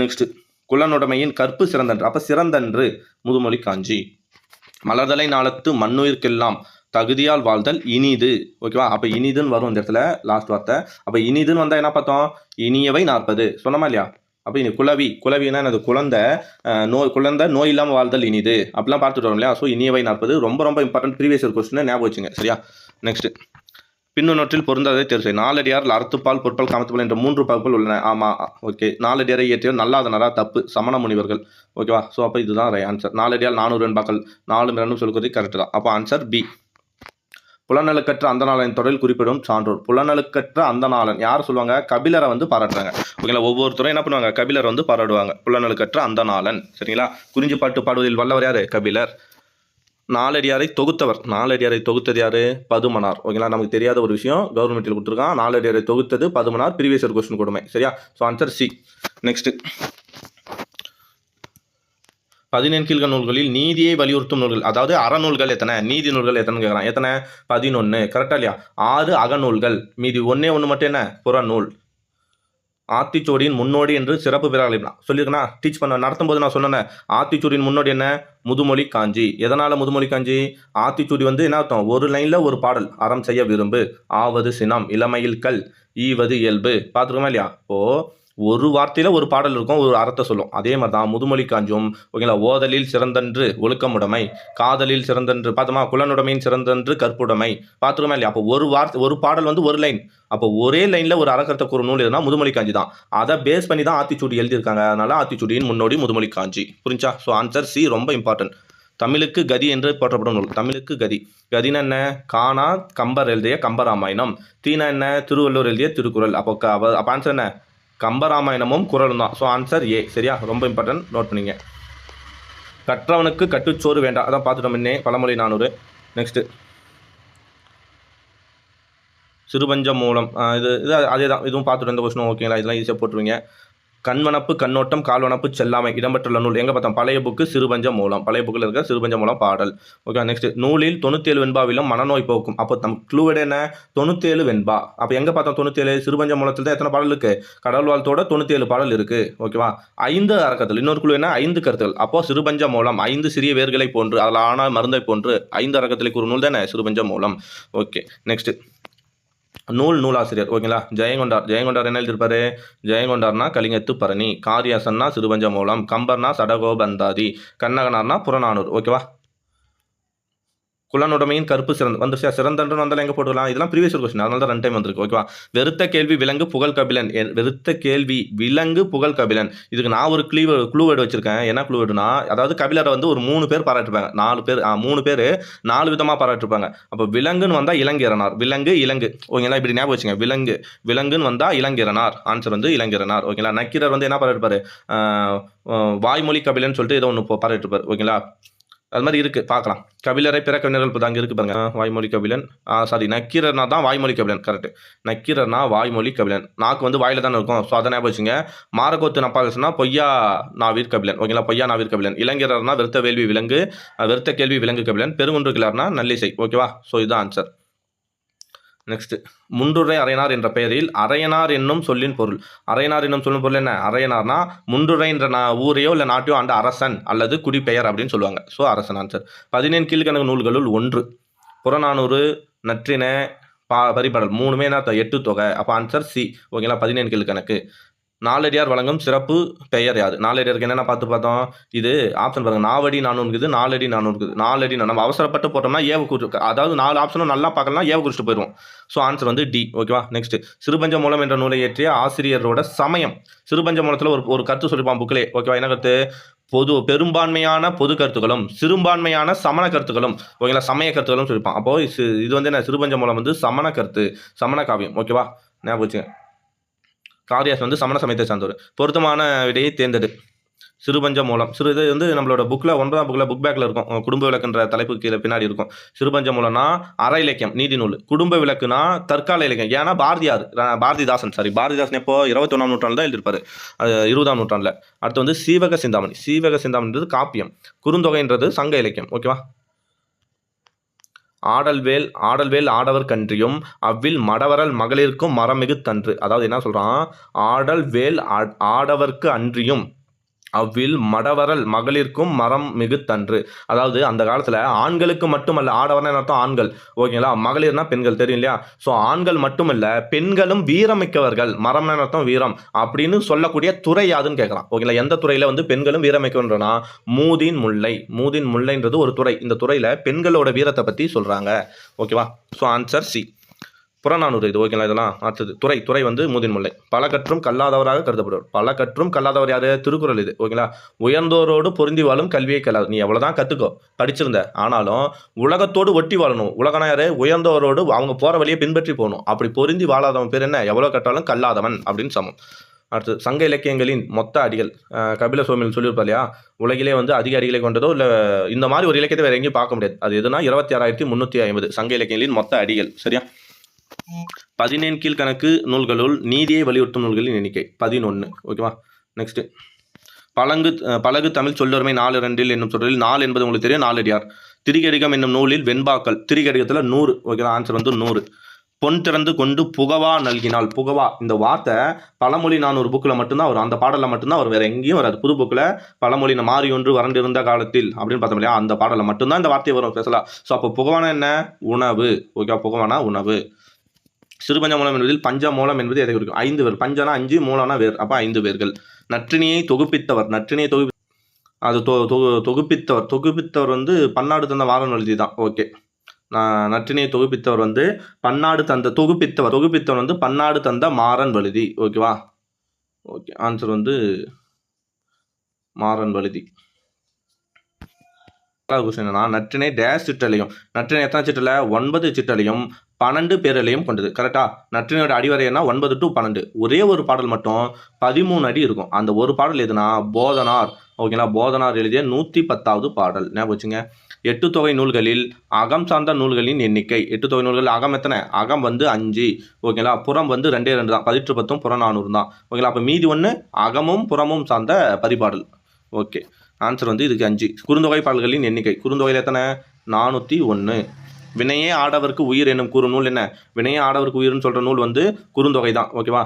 S1: நெக்ஸ்ட் குலனுடைமையின் கற்பு சிறந்தன்று. அப்போ சிறந்தன்று முதுமொழி காஞ்சி. மலர்தலை நாளத்து மண்ணுயிர்க்கெல்லாம் தகுதியால் வாழ்தல் இனிது. ஓகேவா? அப்போ இனிதுன்னு வரும் இந்த இடத்துல லாஸ்ட் வார்த்தை. அப்போ இனிதுன்னு வந்தால் என்ன பார்த்தோம்? இனியவை 40 சொன்னோமா இல்லையா? அப்போ இனி குலவினா எனது குழந்தை நோய் இல்லாமல் வாழ்தல் இனிது அப்படிலாம் பார்த்துட்டு வரோம் இல்லையா? ஸோ இனியவை 40 ரொம்ப ரொம்ப இம்பார்ட்டன்ட் ப்ரீவியஸ் இயர் கொஸ்டின் ஞாபகம் வச்சுங்க. சரியா? நெக்ஸ்ட் பின்னொற்றில் பொருந்தாததை தேர்வு செய்யும். நாலடியார் அறத்துப்பால் பொற்பால் காமத்துப்பால் என்ற 3 பகுப்புகள் உள்ளன. ஆமாம். ஓகே. நாலடியாரை இயற்றியவர் நல்லாதனரா? தப்பு. சமண முனிவர்கள். ஓகேவா? ஸோ அப்போ இதுதான் ஆன்சர். நாலடியார் 400 வெண்பாக்கள் 4 2 சொல்கிறது கரெக்ட் தான். அப்போ ஆன்சர் பி. புலநலுக்கற்ற அந்தநாளன் தொடரில் குறிப்பிடும் சான்றோர். புலநலுக்கற்ற அந்தநாளன் யார் சொல்லுவாங்க? கபிலரை பாராட்டுறாங்க. ஓகேங்களா? ஒவ்வொருத்தரும் என்ன பண்ணுவாங்க? கபிலர் பாராட்டுவாங்க. புலநலுக்கற்ற அந்தநாளன். சரிங்களா? குறிஞ்சிப்பாட்டு பாடுவதில் வல்லவர் யாரு? கபிலர். நாலடியாரை தொகுத்தது யாரு? பதுமனார். ஓகேங்களா? நமக்கு தெரியாத ஒரு விஷயம் கவர்மெண்ட்டில் கொடுத்துருக்கான். நாலடியாரை தொகுத்தது பதுமனார். ப்ரீவியஸ் இயர் கொஸ்டின் கொடுமை. சரியா? So answer C. நெக்ஸ்ட் 17 கீழ்கணக்கு நூல்களில் நீதியை வலியுறுத்தும் நூல்கள். அதாவது அறநூல்கள் எத்தனை? நீதி நூல்கள் எத்தனை கேட்குறான். எத்தனை? 11. கரெக்டா இல்லையா? 6 அகநூல்கள். மீதி 1 மட்டும் என்ன? புறநூல். ஆத்திச்சூடியின் முன்னோடி என்று சிறப்பு பெறாలి சொல்லியிருக்கேன்னா டீச் பண்ண நடத்தும் போது நான் சொன்னேன். ஆத்திச்சூடியின் முன்னோடி என்ன? முதுமொழி காஞ்சி. எதனால முதுமொழி காஞ்சி? ஆத்திச்சூடி என்ன அர்த்தம்? ஒரு லைன்ல ஒரு பாடல். அறம் செய்ய விரும்பு, ஆவது சினம், இளமையில் கல், ஈவது இயல்பு. பார்த்துருக்கோமா இல்லையா? இப்போ ஒரு வார்த்தையில் ஒரு பாடல் இருக்கும், ஒரு அர்த்தத்தை சொல்லும். அதே மாதிரி தான் முதுமொழி காஞ்சும். ஓகேங்களா? ஓதலில் சிறந்தன்று ஒழுக்கமுடைமை, காதலில் சிறந்தன்று பார்த்தோமா, குலனுடைமையின் சிறந்தன்று கற்புடைமை. பார்த்துக்கோமா இல்லையா? அப்போ ஒரு பாடல் ஒரு லைன். அப்போ ஒரே லைனில் ஒரு அறக்கருத்தை கூற நூல் எதுனா முதுமொழி காஞ்சி தான். அதை பேஸ் பண்ணி தான் ஆத்திச்சூடி எழுதியிருக்காங்க. அதனால ஆத்திச்சூடியின் முன்னோடி முதுமொழி காஞ்சி. புரிஞ்சா? ஸோ ஆன்சர் சி ரொம்ப இம்பார்ட்டன்ட். தமிழுக்கு கதி என்று போற்றப்படும் நூல். தமிழுக்கு கதி. கதினா என்ன? காணா கம்பர் எழுதிய கம்பராமாயணம். தீனா என்ன? திருவள்ளுவர் எழுதிய திருக்குறள். அப்போ ஆன்சர் என்ன? கம்பராமாயணமும் குறளும் தான். So answer A. சரியா? ரொம்ப இம்பார்ட்டன்ட், நோட் பண்ணிங்க. கற்றவனுக்கு கட்டுச்சோறு வேண்டாம். அதான் பார்த்துட்டோம் முன்னே, பழமொழி 400. நெக்ஸ்ட்டு சிறுபஞ்ச மூலம். இது அதே தான். இதுவும் பார்த்துட்டு இந்த கொஸ்டின் ஓகேங்களா? இதெல்லாம் ஈஸியாக போட்டுருவீங்க. கண்வனப்பு கண்ணோட்டம் கால்வனப்பு செல்லாமை இடம்பெற்றுள்ள நூல் எங்கே பார்த்தோம்? பழைய புக்கு சிறுபஞ்ச மூலம். பழைய புக்கில் இருக்க சிறுபஞ்ச மூலம் பாடல். ஓகே. நெக்ஸ்ட் நூலில் 97 வெண்பாவிலும் மனநோய் போக்கும். அப்போ நம்ம க்ளூவேட் என்ன? 97 வெண்பா. அப்போ எங்கே பார்த்தோம்? 97 சிறுபஞ்ச மூலத்தில் தான் எத்தனை பாடல் இருக்குது? கடவுள் வாழ்த்தோட 97 பாடல் இருக்குது. ஓகேவா? 5 அறக்கத்தில். இன்னொரு குழு என்ன? 5 கருத்துகள். அப்போ சிறுபஞ்ச மூலம் 5 சிறிய வேர்களை போன்று அதில் ஆன மருந்தை போன்று 5 அறக்கத்தில் ஒரு நூல் தானே சிறுபஞ்ச மூலம். ஓகே. நெக்ஸ்ட் நூலாசிரியர். ஓகேங்களா? ஜெயங்கொண்டார் என்ன எழுதியிருப்பாரு? ஜெயங்கொண்டார்னா கலிங்கத்து பரணி, காரியாசன்னா சிறுபஞ்ச மூலம், கம்பர்னா சடகோபந்தாதி, கண்ணகனார்னா புறநானூறு. ஓகேவா? குலனுடைமையின் கற்பு வந்துருச்சா? சிறந்தன்று வந்தாலும் எங்கே போட்டுக்கலாம்? இதெல்லாம் ப்ரீவியஸ் கொஸ்டின், அதனால தான் 2 டைம் வந்திருக்கு. ஓகேவா? வெறுத்த கேள்வி விலங்கு புகழ் கபிலன். வெறுத்த கேள்வி விலங்கு புகழ் கபிலன். இதுக்கு நான் ஒரு க்ளூவேர்டு வச்சிருக்கேன். என்ன க்ளூவேர்டுனா, அதாவது கபிலரை ஒரு 3 பேர் பாராட்டிருப்பாங்க. 3 பேர் 4 விதமாக பாராட்டிருப்பாங்க. அப்போ விலங்குன்னு வந்தால் இளங்கிரனார். இலங்கு. ஓகேங்களா? இப்படி ஞாபகம் வச்சுங்க. விலங்குன்னு வந்தால் இளங்கிரனார். ஆன்சர் இளங்கிரனார். ஓகேங்களா? நக்கீரர் என்ன பாராட்டிருப்பாரு? வாய்மொழி கபிலன் சொல்லிட்டு ஏதோ ஒன்று பாராட்டிருப்பார். ஓகேங்களா? அது மாதிரி இருக்குது, பார்க்கலாம். கபிலரை பிற கவிஞர்கள் இப்போ தாங்க இருக்குது பாருங்க. வாய்மொழி கபிலன். நக்கீரர்னா தான் வாய்மொழி கபிலன். கரெக்ட். நக்கீரர்னா வாய்மொழி கபிலன். நாக்கு வாயில தானே இருக்கும். ஸோ அதை ஞாபகம் வச்சுங்க. மாரகோத்து நப்பாகனா பொய்யா நாவீர் கபிலன். ஓகேங்களா? பொய்யா நாவீர் கபிலன். இளைஞர்னா வெறுத்த கேள்வி விலங்கு கபிலன். பெருங்குன்று கிளார்னா நல்லிசை. ஓகேவா? ஸோ இதுதான் ஆன்சர். நெக்ஸ்ட் முன்றுரை அரையனார் என்ற பெயரில் அரையனார் என்னும் சொல்லின் பொருள். அரையனார் என்னும் சொல்லின் பொருள் என்ன? அரையனார்னா முன்றுரைன்ற ஊரையோ இல்லை நாட்டையோ ஆண்ட அரசன் அல்லது குடிப்பெயர் அப்படின்னு சொல்லுவாங்க. ஸோ அரசன் ஆன்சர். 17 கீழ்கணக்கு நூல்களுள் ஒன்று. புறநானூறு, நற்றின, பரிபாடல் மூணுமே என்ன 8 தொகை. அப்போ ஆன்சர் சி. ஓகேங்களா, 17 கீழ்கணக்கு. நாலடியார் வழங்கும் சிறப்பு பெயர் யாது? நாலடியாருக்கு என்னென்ன பார்த்தோம். இது ஆப்ஷன் பாருங்க. நாவடி 400 இருக்குது, 4 அடி 400 இருக்குது. 4 அடி நம்ம அவசரப்பட்டு போட்டோம்னா ஏவ குறிச்சு, அதாவது 4 ஆப்ஷனும் நல்லா பார்க்கலாம், ஏவ குறிச்சிட்டு போயிடுவோம். ஸோ ஆன்சர் வந்து டி. ஓகேவா. நெக்ஸ்ட் சிறுபஞ்ச மூலம் என்ற நூலை இயற்றிய ஆசிரியரோட சமயம். சிறுபஞ்ச மூலத்தில் ஒரு கருத்து சொல்லிப்பான் புக்கிலே. ஓகேவா. என்ன கருத்து? பெரும்பான்மையான பொது கருத்துக்களும் சிறுபான்மையான சமண கருத்துக்களும், ஓகேங்களா, சமய கருத்துக்களும் சொல்லிப்பான். அப்போ இது வந்து என்ன? சிறுபஞ்ச மூலம் வந்து சமண கருத்து, சமண காவியம். ஓகேவா, ஞாபகம் வச்சுங்க. காரியாஸ் வந்து சமண சமயத்தை சார்ந்தவர். பொருத்தமான விடையை தேர்ந்தெடு. சிறுபஞ்ச மூலம். இது வந்து நம்மளோட புக்கில் 9ஆம் புக்கில் புக் பேக்கில் இருக்கும். குடும்ப விளக்குன்ற தலைப்பு கீழே பின்னாடி இருக்கும். சிறுபஞ்ச மூலம்னா அற இலக்கியம், நீதி நூல். குடும்ப விளக்குனா தற்கால இலக்கியம். ஏன்னா பாரதிதாசன் எப்போ 21ஆம் நூற்றாண்டு தான் எழுதியிருப்பாரு, 20ஆம் நூற்றாண்டில். அடுத்து வந்து சீவக சிந்தாமணி. சீவக சிந்தாமணின்றது காப்பியம். குறுந்தொகைன்றது சங்க இலக்கியம். ஓகேவா. ஆடல்வேல் ஆடவர் கன்றியும் அவ்வில் மடவரல் மகளிர்க்கும் மரமிகு தன்று. அதாவது என்ன சொல்றான்? ஆடல்வேல் ஆடவர்க்கு அன்றியும் அவ்வில் மடவரல் மகளிர்க்கும் மரம் மிகு தன்று. அதாவது அந்த காலத்தில் ஆண்களுக்கு மட்டுமல்ல, ஆடவர்னா அர்த்தம் ஆண்கள், ஓகேங்களா, மகளிர்னா பெண்கள், தெரியும் இல்லையா. ஸோ ஆண்கள் மட்டுமல்ல, பெண்களும் வீரமிக்கவர்கள், மரம்னா அர்த்தம் வீரம், அப்படின்னு சொல்லக்கூடிய துறை யாதுன்னு கேட்கலாம். ஓகேங்களா. எந்த துறையில் வந்து பெண்களும் வீரமிக்கவன்றனா மூதின் முல்லை. மூதின் முல்லைன்றது ஒரு துறை. இந்த துறையில் பெண்களோட வீரத்தை பற்றி சொல்கிறாங்க. ஓகேவா. So answer C. புறநானூறு இது. ஓகேங்களா. இதெல்லாம் அடுத்தது துறை வந்து மூதின் முல்லை. பல கற்றும் கல்லாதவராக கருதப்படுவார். பல கற்றும் கல்லாதவர் யாரு? திருக்குறள் இது. ஓகேங்களா. உயர்ந்தோரோடு பொருந்தி வாழும் கல்வியை கல்லாது. நீ எவ்வளோதான் கற்றுக்கோ, படிச்சிருந்த, ஆனாலும் உலகத்தோடு ஒட்டி வாழணும். உலகனா யாரு? உயர்ந்தோரோடு அவங்க போகிற வழியை பின்பற்றி போகணும். அப்படி பொருந்தி வாழாதவன் பேர் என்ன? எவ்வளோ கட்டாலும் கல்லாதவன் அப்படின்னு சமம். அடுத்து சங்க இலக்கியங்களின் மொத்த அடிகள். கபில சோமியல் சொல்லியிருப்பா இல்லையா, உலகிலே வந்து அதிக அடிகளை கொண்டதோ இல்லை இந்த மாதிரி ஒரு இலக்கியத்தை வேறு எங்கேயும் பார்க்க முடியாது. அது எதுனா 26,350 சங்க இலக்கியங்களின் மொத்த அடிகள். சரியா. 17 கீழ்கணக்கு நூல்களுள் நீதியை வலியுறுத்தும் நூல்களின் எண்ணிக்கை 11. ஓகேவா. நெக்ஸ்ட் பழகு தமிழ் சொல்லொருமை 4 என்னும் சொல்லில் 4 என்பது உங்களுக்கு தெரியும். 4 அடியார். திரிகடிகம் என்னும் நூலில் வெண்பாக்கள். திரிகடிகத்தில் 100. ஓகேவா. ஆன்சர் வந்து 100. பொன் திறந்து கொண்டு புகவா நல்கினால். புகவா இந்த வார்த்தை பழமொழி 400 புக்கில் மட்டும்தான் வரும். அந்த பாடலில் மட்டும்தான் அவர், வேற எங்கேயும் வராது. புது புக்கில் பழமொழி மாறி ஒன்று வறண்டிருந்த காலத்தில் அப்படின்னு பார்த்தோம் இல்லையா, அந்த பாடலில் மட்டும்தான் இந்த வார்த்தை வரும் ஸ்பெஷலாக. ஸோ அப்போ புகவானா என்ன? உணவு. ஓகேவா. புகவானா உணவு. சிறுபஞ்ச மூலம் என்பதில் பஞ்ச மூலம் என்பது எதை குறிக்கும்? 5 பேர். பஞ்சனா 5, மூலம்னா வேர். அப்போ 5 பேர்கள். நற்றினியை தொகுப்பித்தவர். அது தொகுப்பித்தவர் வந்து பன்னாடு தந்த வாரன் எழுதி தான். ஓகே. நற்றினியை தொகுப்பித்தவர் வந்து பன்னாடு தந்த தொகுப்பித்தவர் வந்து பன்னாடு தந்த மாறன் வழுதி. ஓகேவா. ஓகே. ஆன்சர் வந்து மாறன் வழுதி. நற்றினை டேஷ் சிற்றலையும். நற்றினை எத்தனை சிற்றலை? 9 சிற்றலையும் 12 பேரலையும் கொண்டது. கரெக்டா. நற்றினையோட அடிவரை என்ன? 9 to 12. ஒரே ஒரு பாடல் மட்டும் 13 அடி இருக்கும். அந்த ஒரு பாடல் எதுனா போதனார். ஓகேங்களா. போதனார் எழுதிய 110வது பாடல். ஞாபகம் வச்சுங்க. 8 தொகை நூல்களில் அகம் சார்ந்த நூல்களின் எண்ணிக்கை. 8 தொகை நூல்கள் அகம் எத்தனை? அகம் வந்து 5. ஓகேங்களா. புறம் வந்து 2 தான். 18 புறநானூறு தான். ஓகேங்களா. அப்போ மீதி 1 அகமும் புறமும் சார்ந்த பரிபாடல். ஓகே. ஆன்சர் வந்து இதுக்கு 5. குறுந்தொகை பாடல்களின் எண்ணிக்கை. குறுந்தொகையில் எத்தனை? 401. வினையே ஆடவருக்கு உயிர் என்னும் கூறும் நூல் என்ன? வினையே ஆடவருக்கு உயிர்னு சொல்கிற நூல் வந்து குறுந்தொகை தான். ஓகேவா.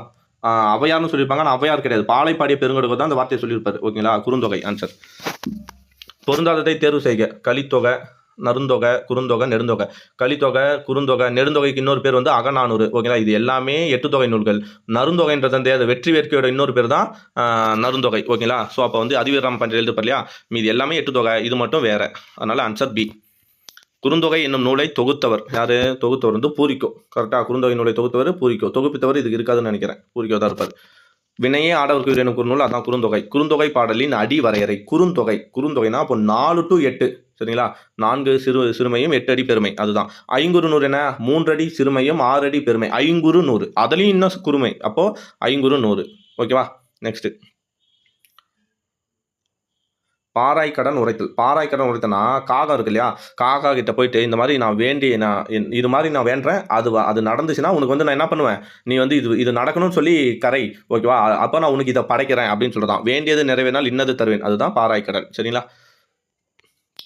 S1: அவையார்னு சொல்லியிருப்பாங்க, ஆனால் அவையார் கிடையாது. பாலை பாடிய பெருங்கடுக்கு தான் அந்த வார்த்தையை சொல்லியிருப்பார். ஓகேங்களா. குறுந்தொகை ஆன்சர். பொருந்தாததை தேர்வு செய்க. கலித்தொகை, நருந்தொகை, குறுந்தொகை, நெடுந்தொகை. கலித்தொகை, குறுந்தொகை, நெடுந்தொகைக்கு இன்னொரு பேர் வந்து அகநானூறு. ஓகேங்களா. இது எல்லாமே 8 தொகை நூல்கள். நருந்தொகைன்றது அந்த வெற்றி வேட்கையோட இன்னொரு பேர் தான் நருந்தொகை. ஓகேங்களா. ஸோ அப்போ வந்து அதிவீரராம பண்டிகை எழுதுப்பார் இல்லையா, மீது எல்லாமே 8 தொகை. இது மட்டும் வேற. அதனால ஆன்சர் பி. குறுந்தொகை என்னும் நூலை தொகுத்தவர் யாரு? தொகுத்தவர் வந்து பூரிக்கோ. கரெக்டாக. குறுந்தொகை நூலை தொகுத்தவர் பூரிக்கோ. தொகுப்பித்தவர் இதுக்கு இருக்காதுன்னு நினைக்கிறேன். பூரிக்கோ தான் இருப்பார். வினையே ஆடவருக்கு உயிர் என்னும் நூல், அதான் குறுந்தொகை. குறுந்தொகை பாடலின் அடி வரையறை. குறுந்தொகைனா அப்போ 4 to 8. சரிங்களா. 4 சிறுமையும் 8 அடி பெருமை. அதுதான். ஐங்குறு நூறு என்ன? 3 அடி சிறுமையும் 6 அடி பெருமை. ஐங்குறு நூறு. அதுலேயும் இன்னும் குறுமை. அப்போ ஐங்குறு நூறு. ஓகேவா. நெக்ஸ்ட் பாராய்க்கடன் உரைத்தனா காகா இருக்கு இல்லையா, காகா கிட்ட போயிட்டு இந்த மாதிரி இது மாதிரி நான் வேண்டேன், அது நடந்துச்சுன்னா உனக்கு வந்து நான் என்ன பண்ணுவேன், நீ வந்து இது நடக்கணும்னு சொல்லி கரை. ஓகேவா. அப்போ நான் உனக்கு இதை படைக்கிறேன் அப்படின்னு சொல்றதான். வேண்டியது நிறைவேறினால் இன்னது தருவேன். அதுதான் பாராய்க்கடன். சரிங்களா.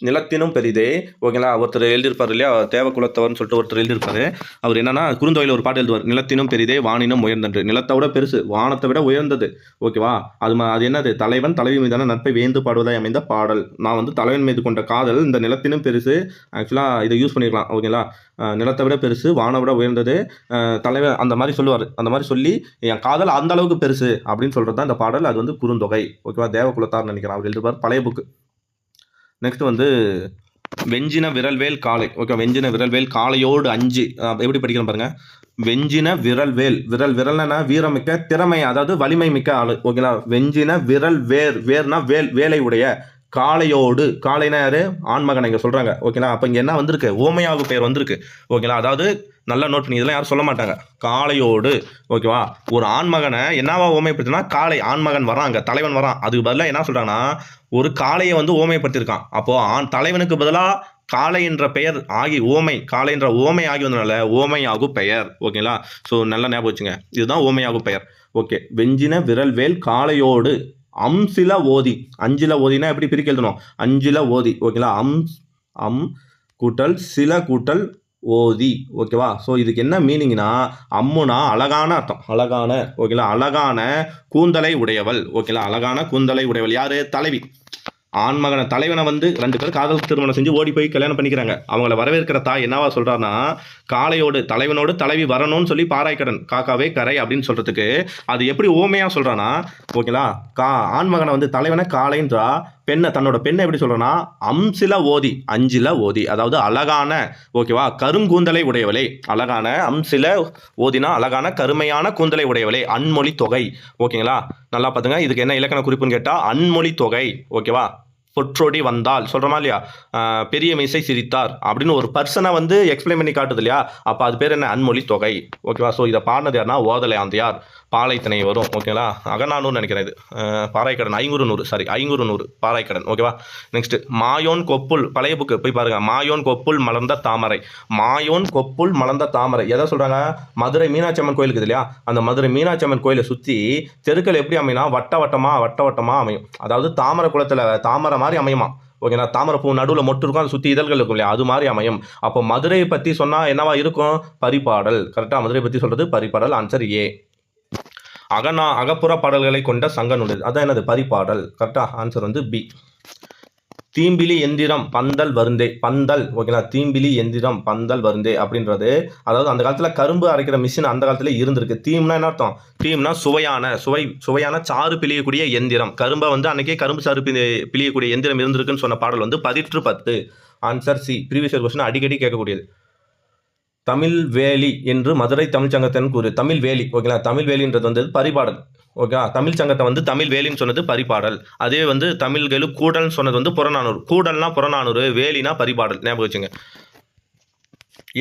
S1: நிலத்தினும் பெரிதே. ஓகேங்களா, ஒருத்தர் எழுதியிருப்பார் இல்லையா, தேவகுலத்தவர்னு சொல்லிட்டு ஒருத்தர் எழுதியிருப்பாரு. அவர் என்னன்னா குறுந்தொகையில் ஒரு பாட்டு எழுதுவார், நிலத்தினும் பெரிதே வானினும் உயர்ந்தன்று. நிலத்தை விட பெருசு, வானத்தை விட உயர்ந்தது. ஓகேவா, அது என்னது, தலைவன் தலைவி மீதான நட்பை வேந்து பாடுவதாய் அமைந்த பாடல். நான் வந்து தலைவன் மீது கொண்ட காதல் இந்த நிலத்தினும் பெருசு. ஆக்சுவலாக இதை யூஸ் பண்ணிக்கலாம். ஓகேங்களா, நிலத்தை விட பெருசு, வானை விட உயர்ந்தது, தலைவர் அந்த மாதிரி சொல்லுவார். அந்த மாதிரி சொல்லி என் காதல் அந்த அளவுக்கு பெருசு அப்படின்னு சொல்கிறது தான் இந்த பாடல். அது வந்து குறுந்தொகை. ஓகேவா, தேவகுலத்தார்னு நினைக்கிறேன் அவர் எழுதியிருப்பார், பழைய புக்கு. நெக்ஸ்ட் வந்து வெஞ்சின விரல்வேல் காளை. ஓகே, வெஞ்சின விரல்வேல் காளையோடு 5 எப்படி படிக்கிறோம் பாருங்க. வெஞ்சின விரல்வேல், விரல்னா வீரமிக்க, திறமை, அதாவது வலிமை மிக்க ஆளு. ஓகேங்களா, வெஞ்சின விரல் வேர்னா வேலை உடைய, காளையோடு, காளைனா யாரு, ஆண்மகன் இங்கே சொல்கிறாங்க. ஓகேங்களா, அப்போ இங்கே என்ன வந்திருக்கு, ஓமையாகு பெயர் வந்திருக்கு. ஓகேங்களா, அதாவது நல்லா நோட் பண்ணி, இதெல்லாம் யாரும் சொல்ல மாட்டாங்க. காளையோடு. ஓகேவா, ஒரு ஆண்மகனை என்னவா ஓமைப்படுத்தினா, காளை, ஆண்மகன் வராங்க, தலைவன் வரான், அதுக்கு பதிலாக என்ன சொல்கிறாங்கன்னா ஒரு காளையை வந்து ஓமைப்படுத்தியிருக்கான். அப்போது தலைவனுக்கு பதிலாக காளை என்ற பெயர் ஆகி ஓமை, காளை என்ற ஓமை ஆகி வந்தனால ஓமையாகு பெயர். ஓகேங்களா, ஸோ நல்லா ஞாபகம் வச்சுங்க, இதுதான் ஓமையாகு பெயர். ஓகே, வெஞ்சின விரல்வேல் காளையோடு சில ஓதி. 5ல ஓதினா எப்படி பிரிக்க எழுதணும், 5ல ஓதி. ஓகேங்களா, அம் கூட்டல் சில கூட்டல் ஓதி. ஓகேவா, ஸோ இதுக்கு என்ன மீனிங்னா, அம்முனா அழகான அர்த்தம், அழகான. ஓகேங்களா, அழகான கூந்தலை உடையவள். ஓகேங்களா, அழகான கூந்தலை உடையவள் யாரு, தலைவி. ஆண்மகனை தலைவனை வந்து 2 பேர் காதல் திருமணம் செஞ்சு ஓடி போய் கல்யாணம் பண்ணிக்கிறாங்க. அவங்கள வரவேற்கிற தாய் என்னவா சொல்றாருன்னா, காளையோடு தலைவனோடு தலைவி வரணும்னு சொல்லி பாராய்க்கடன் காக்காவே கரை அப்படின்னு சொல்றதுக்கு அது எப்படி ஓமையா சொல்றானா. ஓகேங்களா, ஆண்மகனை வந்து தலைவனை காளைன்றா, பெண்ணை தன்னோட பெண்ணை எப்படி சொல்றனா, சில ஓதி, 5ல ஓதி, அதாவது அழகான. ஓகேவா, கருங்கூந்தலை உடையவளே, அழகான சில ஓதினா அழகான கருமையான கூந்தலை உடையவளே, அன்மொழி தொகை. ஓகேங்களா, நல்லா பார்த்துங்க, இதுக்கு என்ன இலக்கண குறிப்புன்னு கேட்டால் அன்மொழி தொகை. ஓகேவா, பொற்றோடி வந்தால் சொல்கிறோமா இல்லையா, பெரிய மீசை சிரித்தார் அப்படின்னு ஒரு பர்சனை வந்து எக்ஸ்பிளைன் பண்ணி காட்டுது இல்லையா, அப்போ அது பேர் என்ன, அன்மொழி தொகை. ஓகேவா, ஸோ இதை பாடினது யாருன்னா ஓதலை ஆந்தையார், பாலைத்திணை வரும். ஓகேங்களா, அகநானூறு நினைக்கிறேன் இது, பாராய்க்கடன் 500 பாராய்க்கடன். ஓகேவா, நெக்ஸ்ட் மாயோன் கொப்புள், பழைய புக்கு போய் பாருங்க. மாயோன் கொப்புள் மலர்ந்த தாமரை, மாயோன் கொப்புள் மலர்ந்த தாமரை எதை சொல்கிறாங்க, மதுரை மீனாட்சி அம்மன் கோயில் இருக்குது இல்லையா, அந்த மதுரை மீனாட்சி அம்மன் கோயிலை சுற்றி தெருக்கள் எப்படி அமைனா, வட்டமாக அமையும். அதாவது தாமரை குளத்தில் தாமரை மாதிரி அமையுமா. ஓகேங்களா, தாமரை பூ நடுவில் மொட்டு இருக்கும், அதை சுற்றி இதழ்கள் இருக்கும் இல்லையா, அது மாதிரி அமையும். அப்போ மதுரையை பற்றி சொன்னால் என்னவா இருக்கும், பரிபாடல். கரெக்டாக, மதுரை பற்றி சொல்கிறது பரிபாடல். Answer A. அகப்புற பாடல்களை கொண்ட சங்க நூல், அதான் என்னது, பரிபாடல். கரெக்டாக, ஆன்சர் வந்து பி. தீம்பிலி எந்திரம் பந்தல் வருந்தே, பந்தல். ஓகேங்களா, தீம்பிலி எந்திரம் பந்தல் வருந்தே அப்படின்றது, அதாவது அந்த காலத்தில் கரும்பு அரைக்கிற மிஷின் அந்த காலத்தில் இருந்திருக்கு. தீம்னா என்ன அர்த்தம், தீம்னா சுவையான சாறு பிழியக்கூடிய எந்திரம். கரும்பை வந்து அன்னைக்கே கரும்பு சாறு பிழியக்கூடிய எந்திரம் இருந்திருக்குன்னு சொன்ன பாடல் வந்து 10. Answer C. Previous year question அடிக்கடி கேட்கக்கூடியது. தமிழ் வேலி என்று மதுரை தமிழ் சங்கத்தின் கூறு. தமிழ் வேலி. ஓகேங்களா, தமிழ் வேலின்றது வந்து பரிபாடல். ஓகே, தமிழ் சங்கத்தை வந்து தமிழ் வேலின்னு சொன்னது பரிபாடல். அதே வந்து தமிழ்கேளு கூடல்னு சொன்னது வந்து புறநானூறு. கூடல்னா புறநானூறு, வேலினா பரிபாடல். ஞாபகம் வச்சுங்க.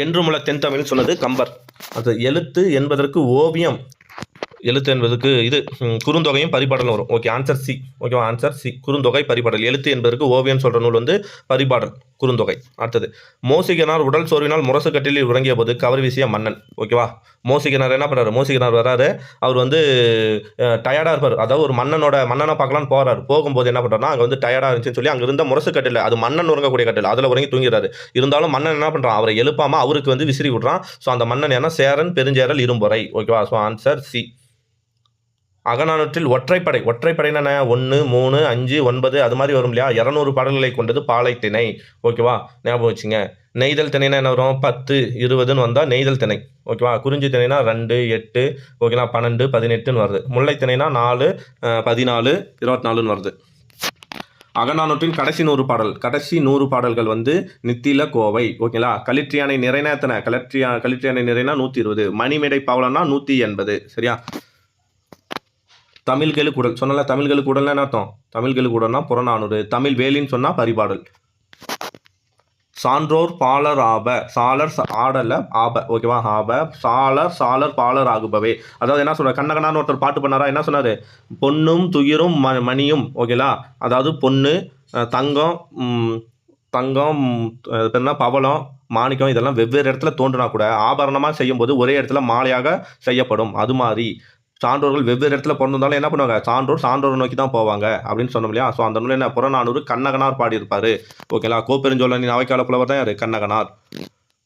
S1: என்றுமுள்ள தென்தமிழ்னு சொன்னது கம்பர். அது எழுத்து என்பதற்கு ஓவியம், எழுத்து என்பதற்கு இது குறுந்தொகையும் பரிபாடலும் வரும். Okay, answer C. ஓகேவா, ஆன்சர் சி. குறுந்தொகை பரிபாடல். எழுத்து என்பதற்கு ஓவியம் சொல்கிற நூல் வந்து பரிபாடல், குறுந்தொகை. அடுத்தது, மோசிகனார் உடல் சோர்வினால் முரசு கட்டிலில் உறங்கிய போது கவர் வீசிய மன்னன். ஓகேவா, மோசிகனார் என்ன பண்ணுறாரு, மோசிகனார் வராரு, அவர் வந்து டயர்டாக இருப்பார். அதாவது ஒரு மன்னனை பார்க்கலான்னு போகிறார். போகும்போது என்ன பண்ணுறாருன்னா, அங்கே வந்து டயர்டாக இருந்துச்சுன்னு சொல்லி அங்கே இருந்த முரசு கட்டில், அது மன்னன் உறங்கக்கூடிய கட்டில், அதில் உறங்கி தூங்கிறாரு. இருந்தாலும் மன்னன் என்ன பண்ணுறான், அவரை எழுப்பாமல் அவருக்கு வந்து விசிறி விட்றான். ஸோ அந்த மன்னன் என்ன, சேரன் பெருஞ்சேரல் இரும்பொறை. ஓகேவா, ஸோ ஆன்சர் சி. அகநானூற்றில் ஒற்றைப்படைனா 1, 3, 5, 9 அது மாதிரி வரும் இல்லையா, 200 பாடல்களை கொண்டது பாலைத்திணை. ஓகேவா, ஞாபகம் வச்சுங்க. நெய்தல் திணைனா என்ன வரும், 10, 20ன்னு வந்தால் நெய்தல் திணை. ஓகேவா, குறிஞ்சி திணைனா 2, 8, ஓகேங்களா, 12, 18ன்னு வருது. முல்லை திணைனா 4, 14, 24ன்னு வருது. அகநானூற்றின் கடைசி 100 பாடல்கள் வந்து நித்தில கோவை. ஓகேங்களா, களிற்றியானை நிறைனா எத்தனை, களிற்றியானை நிறைனா 120, மணிமேடை பாவலன்னா 180. சரியா. தமிழ்கேளு கூடல் சொன்னால, தமிழ்கேளு கூடல்னா என்ன அர்த்தம், தமிழ்கேளு கூடல்னா புறநானூறு. தமிழ் வேலின்னு சொன்னால் பரிபாடல். சான்றோர் பாலர் ஆப, சாலர் ஆடல ஆப. ஓகேவா, ஆப சாலர் பாலர் ஆகுபவே. அதாவது என்ன சொல்ற, கண்ணகனான்னு ஒருத்தர் பாட்டு பண்ணாரா, என்ன சொன்னார், பொன்னும் துயிரும் மணியும். ஓகேங்களா, அதாவது பொண்ணு, தங்கம் பவளம், மாணிக்கம் இதெல்லாம் வெவ்வேறு இடத்துல தோன்றுனா கூட ஆபரணமாக செய்யும்போது ஒரே இடத்துல மாலையாக செய்யப்படும். அது மாதிரி சான்றோர்கள் வெவ்வேறு இடத்துல பிறந்திருந்தாலும் என்ன பண்ணுவாங்க, சான்றோரை நோக்கி தான் போவாங்க அப்படின்னு சொன்னோம் இல்லையா. ஸோ அந்த நூலில் என்ன புறநானூறு கண்ணகனார் பாடியிருப்பார். ஓகேங்களா. கோப்பெருஞ்சோழனின் அவைக்கால புலவர் தான் யார், கண்ணகனார்.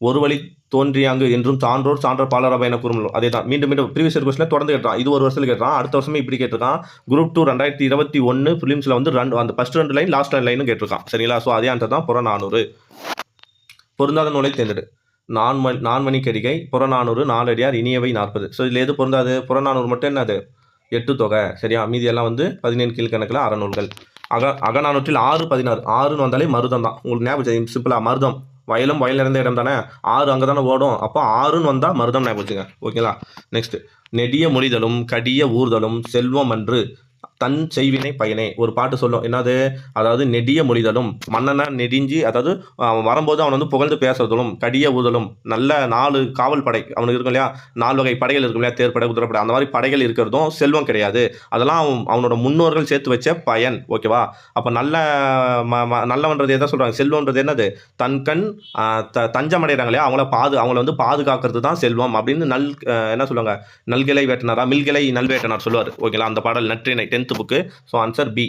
S1: ஒரு வழி தோன்றியாங்கு என்றும் சான்றோர் பாலரப என கூறும். அதே தான் மீண்டும் ப்ரீவியஸ் இயர் கொஸ்டினில் தொடர்ந்து கேட்டான். இது ஒரு வருஷத்தில் கேட்டான், அடுத்த வருஷமே இப்படி கேட்டிருக்கான். குரூப் 2 2021 ஃபிலிம்ஸில் வந்து அந்த ஃபர்ஸ்ட் 2 லைன் லாஸ்ட் 2 லைனும் கேட்டிருக்கான். சரிங்களா. ஸோ அதே ஆன்சர் தான் புறநானூறு. பொருந்தாத நூலை தேர்ந்தெடு. நான்மணிக்கடிகை, புறநானூறு, நாலடியார், இனியவை 40. ஸோ இதில் எது பொருந்தாது, புறநானூறு மட்டும் என்னது 8 தொகை. சரியா. மீதி எல்லாம் வந்து 17 கீழ்கணக்கில் அறநூல்கள். அகநானூற்றில் 6, 16. 6ன்னு வந்தாலே மருதம் தான். உங்களுக்கு ஞாபகம் சிம்பிளாக மருதம், வயல் நிறைந்த இடம் தானே, 6 அங்கே தானே ஓடும். அப்போ 6ன்னு வந்தால் மருதம் ஞாபகம் வச்சுங்க. ஓகேங்களா. நெக்ஸ்ட், நெடிய மொழிதலும் கடிய ஊர்தலும் செல்வம் அன்று தன் செய்வினை பயனே. ஒரு பாட்டு சொல்லும், என்னது, அதாவது நெடிய மொழிதலும், மன்னனை நெடிஞ்சி, அதாவது வரும்போது அவன் வந்து புகழ்ந்து பேசுறதும், கடிய ஊதலும், நல்ல 4 காவல் படை அவனுக்கு இருக்கும் இல்லையா, 4 வகை படைகள் இருக்கும் இல்லையா, தேர்ப்படை, குதிரைப்படை, அந்த மாதிரி படைகள் இருக்கிறதும் செல்வம் கிடையாது. அதெல்லாம் அவனோட முன்னோர்கள் சேர்த்து வச்ச பயன். ஓகேவா. அப்போ நல்லவன்றது எதை சொல்கிறாங்க, செல்வம்ன்றது என்னது, தன் கண் தஞ்சம் அடைகிறாங்க இல்லையா, அவங்கள வந்து பாதுகாக்கிறது தான் செல்வம் அப்படின்னு என்ன சொல்லுவாங்க, நல்கிளை வேட்டனாரா மில்கிளை நல்வேட்டனார் சொல்லுவார். ஓகேங்களா. அந்த பாடல் Natrinai 10th book. So answer B.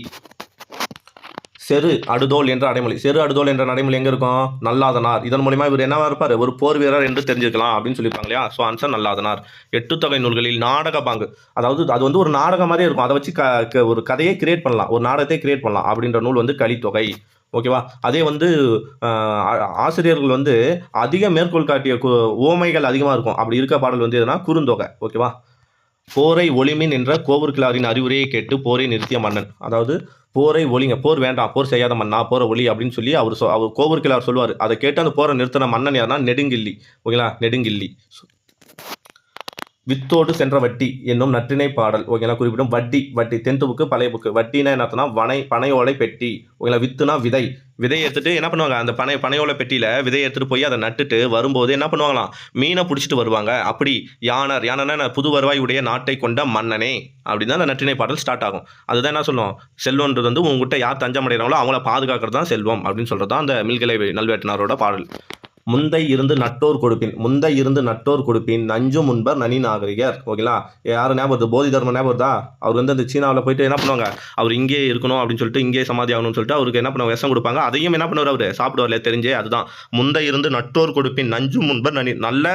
S1: செரு அடுதோல் என்ற அடைமொழி. செரு அடுதோல் என்ற நடைமொழி எங்கே இருக்கும், நல்லாதனார். இதன் மூலிமா இவர் என்னவா இருப்பார், ஒரு போர் வீரர் என்று தெரிஞ்சுக்கலாம் அப்படின்னு சொல்லியிருப்பாங்க இல்லையா. So answer Nalladhanar. 8 தொகை நூல்களில் நாடக பாங்கு, அதாவது அது வந்து ஒரு நாடகம் மாதிரியே இருக்கும், அதை வச்சு ஒரு கதையை கிரியேட் பண்ணலாம், ஒரு நாடகத்தை கிரியேட் பண்ணலாம் அப்படின்ற நூல் வந்து கலித்தொகை. ஓகேவா. அதே வந்து ஆசிரியர்கள் வந்து அதிக மேற்கோள் காட்டிய ஓமைகள் அதிகமாக இருக்கும். அப்படி இருக்க பாடல் வந்து எதுனா குறுந்தொகை. ஓகேவா. போரை ஒளிமின் என்ற கோவூர்கிழாரின் அறிவுரையை கேட்டு போரை நிறுத்திய மன்னன். அதாவது போரை ஒளிங்க, போர் வேண்டாம், போர் செய்யாத மன்னா, போரை ஒளி அப்படின்னு சொல்லி அவர் கோவூர்கிழார் சொல்லுவார். அதை கேட்டு அந்த போரை நிறுத்தின மன்னன் யாருன்னா நெடுங்கிள்ளி. ஓகேங்களா. நெடுங்கிள்ளி. வித்தோடு சென்ற வட்டி என்னும் நற்றிணை பாடல். ஓகேங்களா. குறிப்பிடும் வட்டி 10th புக்கு பழைய புக்கு. வட்டினா என்னன்னா பனையோலை பெட்டி. ஓகேங்களா. வித்துனா விதை எடுத்துட்டு என்ன பண்ணுவாங்க, அந்த பனையோலை பெட்டியில் விதையை எடுத்துட்டு போய் அதை நட்டுட்டு வரும்போது என்ன பண்ணுவாங்களாம், மீனை பிடிச்சிட்டு வருவாங்க. அப்படி யானைனா புது வருவாய் உடைய நாட்டை கொண்ட மன்னனே அப்படின்னு தான் அந்த நற்றிணை பாடல் ஸ்டார்ட் ஆகும். அதுதான் என்ன சொல்லுவோம், செல்வன்றது வந்து உங்ககிட்ட யார் தஞ்சம் அடைகிறாங்களோ அவங்கள பாதுகாக்கிறது தான் செல்வம் அப்படின்னு சொல்கிறது தான் அந்த மில்கிளை நல்வேட்டனாரோட பாடல். முந்தை இருந்து நட்டோர் கொடுப்பின் நஞ்சும் முன்பர் நனி நாகரிகர். ஓகேங்களா. யார் ஞாபகம் வருது, போதி தர்மம் ஞாபகம் வருதா. அவர் வந்து அந்த சீனாவில் போயிட்டு என்ன பண்ணுவாங்க, அவர் இங்கே இருக்கணும் அப்படின்னு சொல்லிட்டு, இங்கே சமாதி ஆகணும்னு சொல்லிட்டு அவருக்கு என்ன பண்ணுவாங்க, விஷம் கொடுப்பாங்க. அதையும் என்ன பண்ணுவார், அவர் சாப்பிடுவார்ல, தெரிஞ்சே. அதுதான் முந்தை இருந்து நட்டோர் கொடுப்பின் நஞ்சும் முன்பர் நனி. நல்ல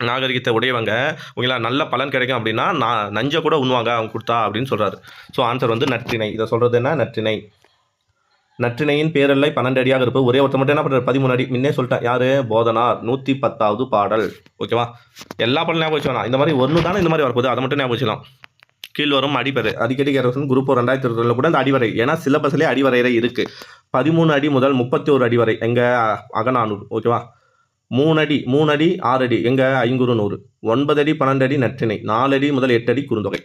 S1: நாகரிகத்தை உடையவங்க. ஓகேங்களா. நல்ல பலன் கிடைக்கும் அப்படின்னா நஞ்சை கூட உண்ணுவாங்க அவங்க கொடுத்தா அப்படின்னு சொல்கிறாரு. ஸோ ஆன்சர் வந்து நற்றிணை. இதை சொல்கிறது என்ன, நற்றிணை. நற்றிணையின் பேரல்லை 12 அடியாக இருப்பது. ஒரே ஒருத்தர் மட்டும் என்ன பண்ணுறாரு, 13 அடி. முன்னே சொல்லிட்டேன், யாரு, போதனார். 110வது பாடல். ஓகேவா. எல்லா பாடலும் ஞாபகம் வச்சுக்கலாம். இந்த மாதிரி ஒன்று தானே இந்த மாதிரி வரப்போகுது, அதை மட்டும் ஞாபகம் வச்சுக்கலாம். கீழ் வரும் அடிப்படை அடிக்கடி கேரசன் குரூப் 2020 கூட அந்த அடிவரை, ஏன்னா சிலபஸ்லேயே அடிவரையில இருக்குது. 13 அடி முதல் 31 அடி வரை எங்கே, அகநானூறு. ஓகேவா. 3 அடி 6 அடி எங்கே, ஐங்குறுநூறு. 9 அடி 12 அடி நற்றிணை. 4 அடி முதல் 8 அடி குறுந்தொகை.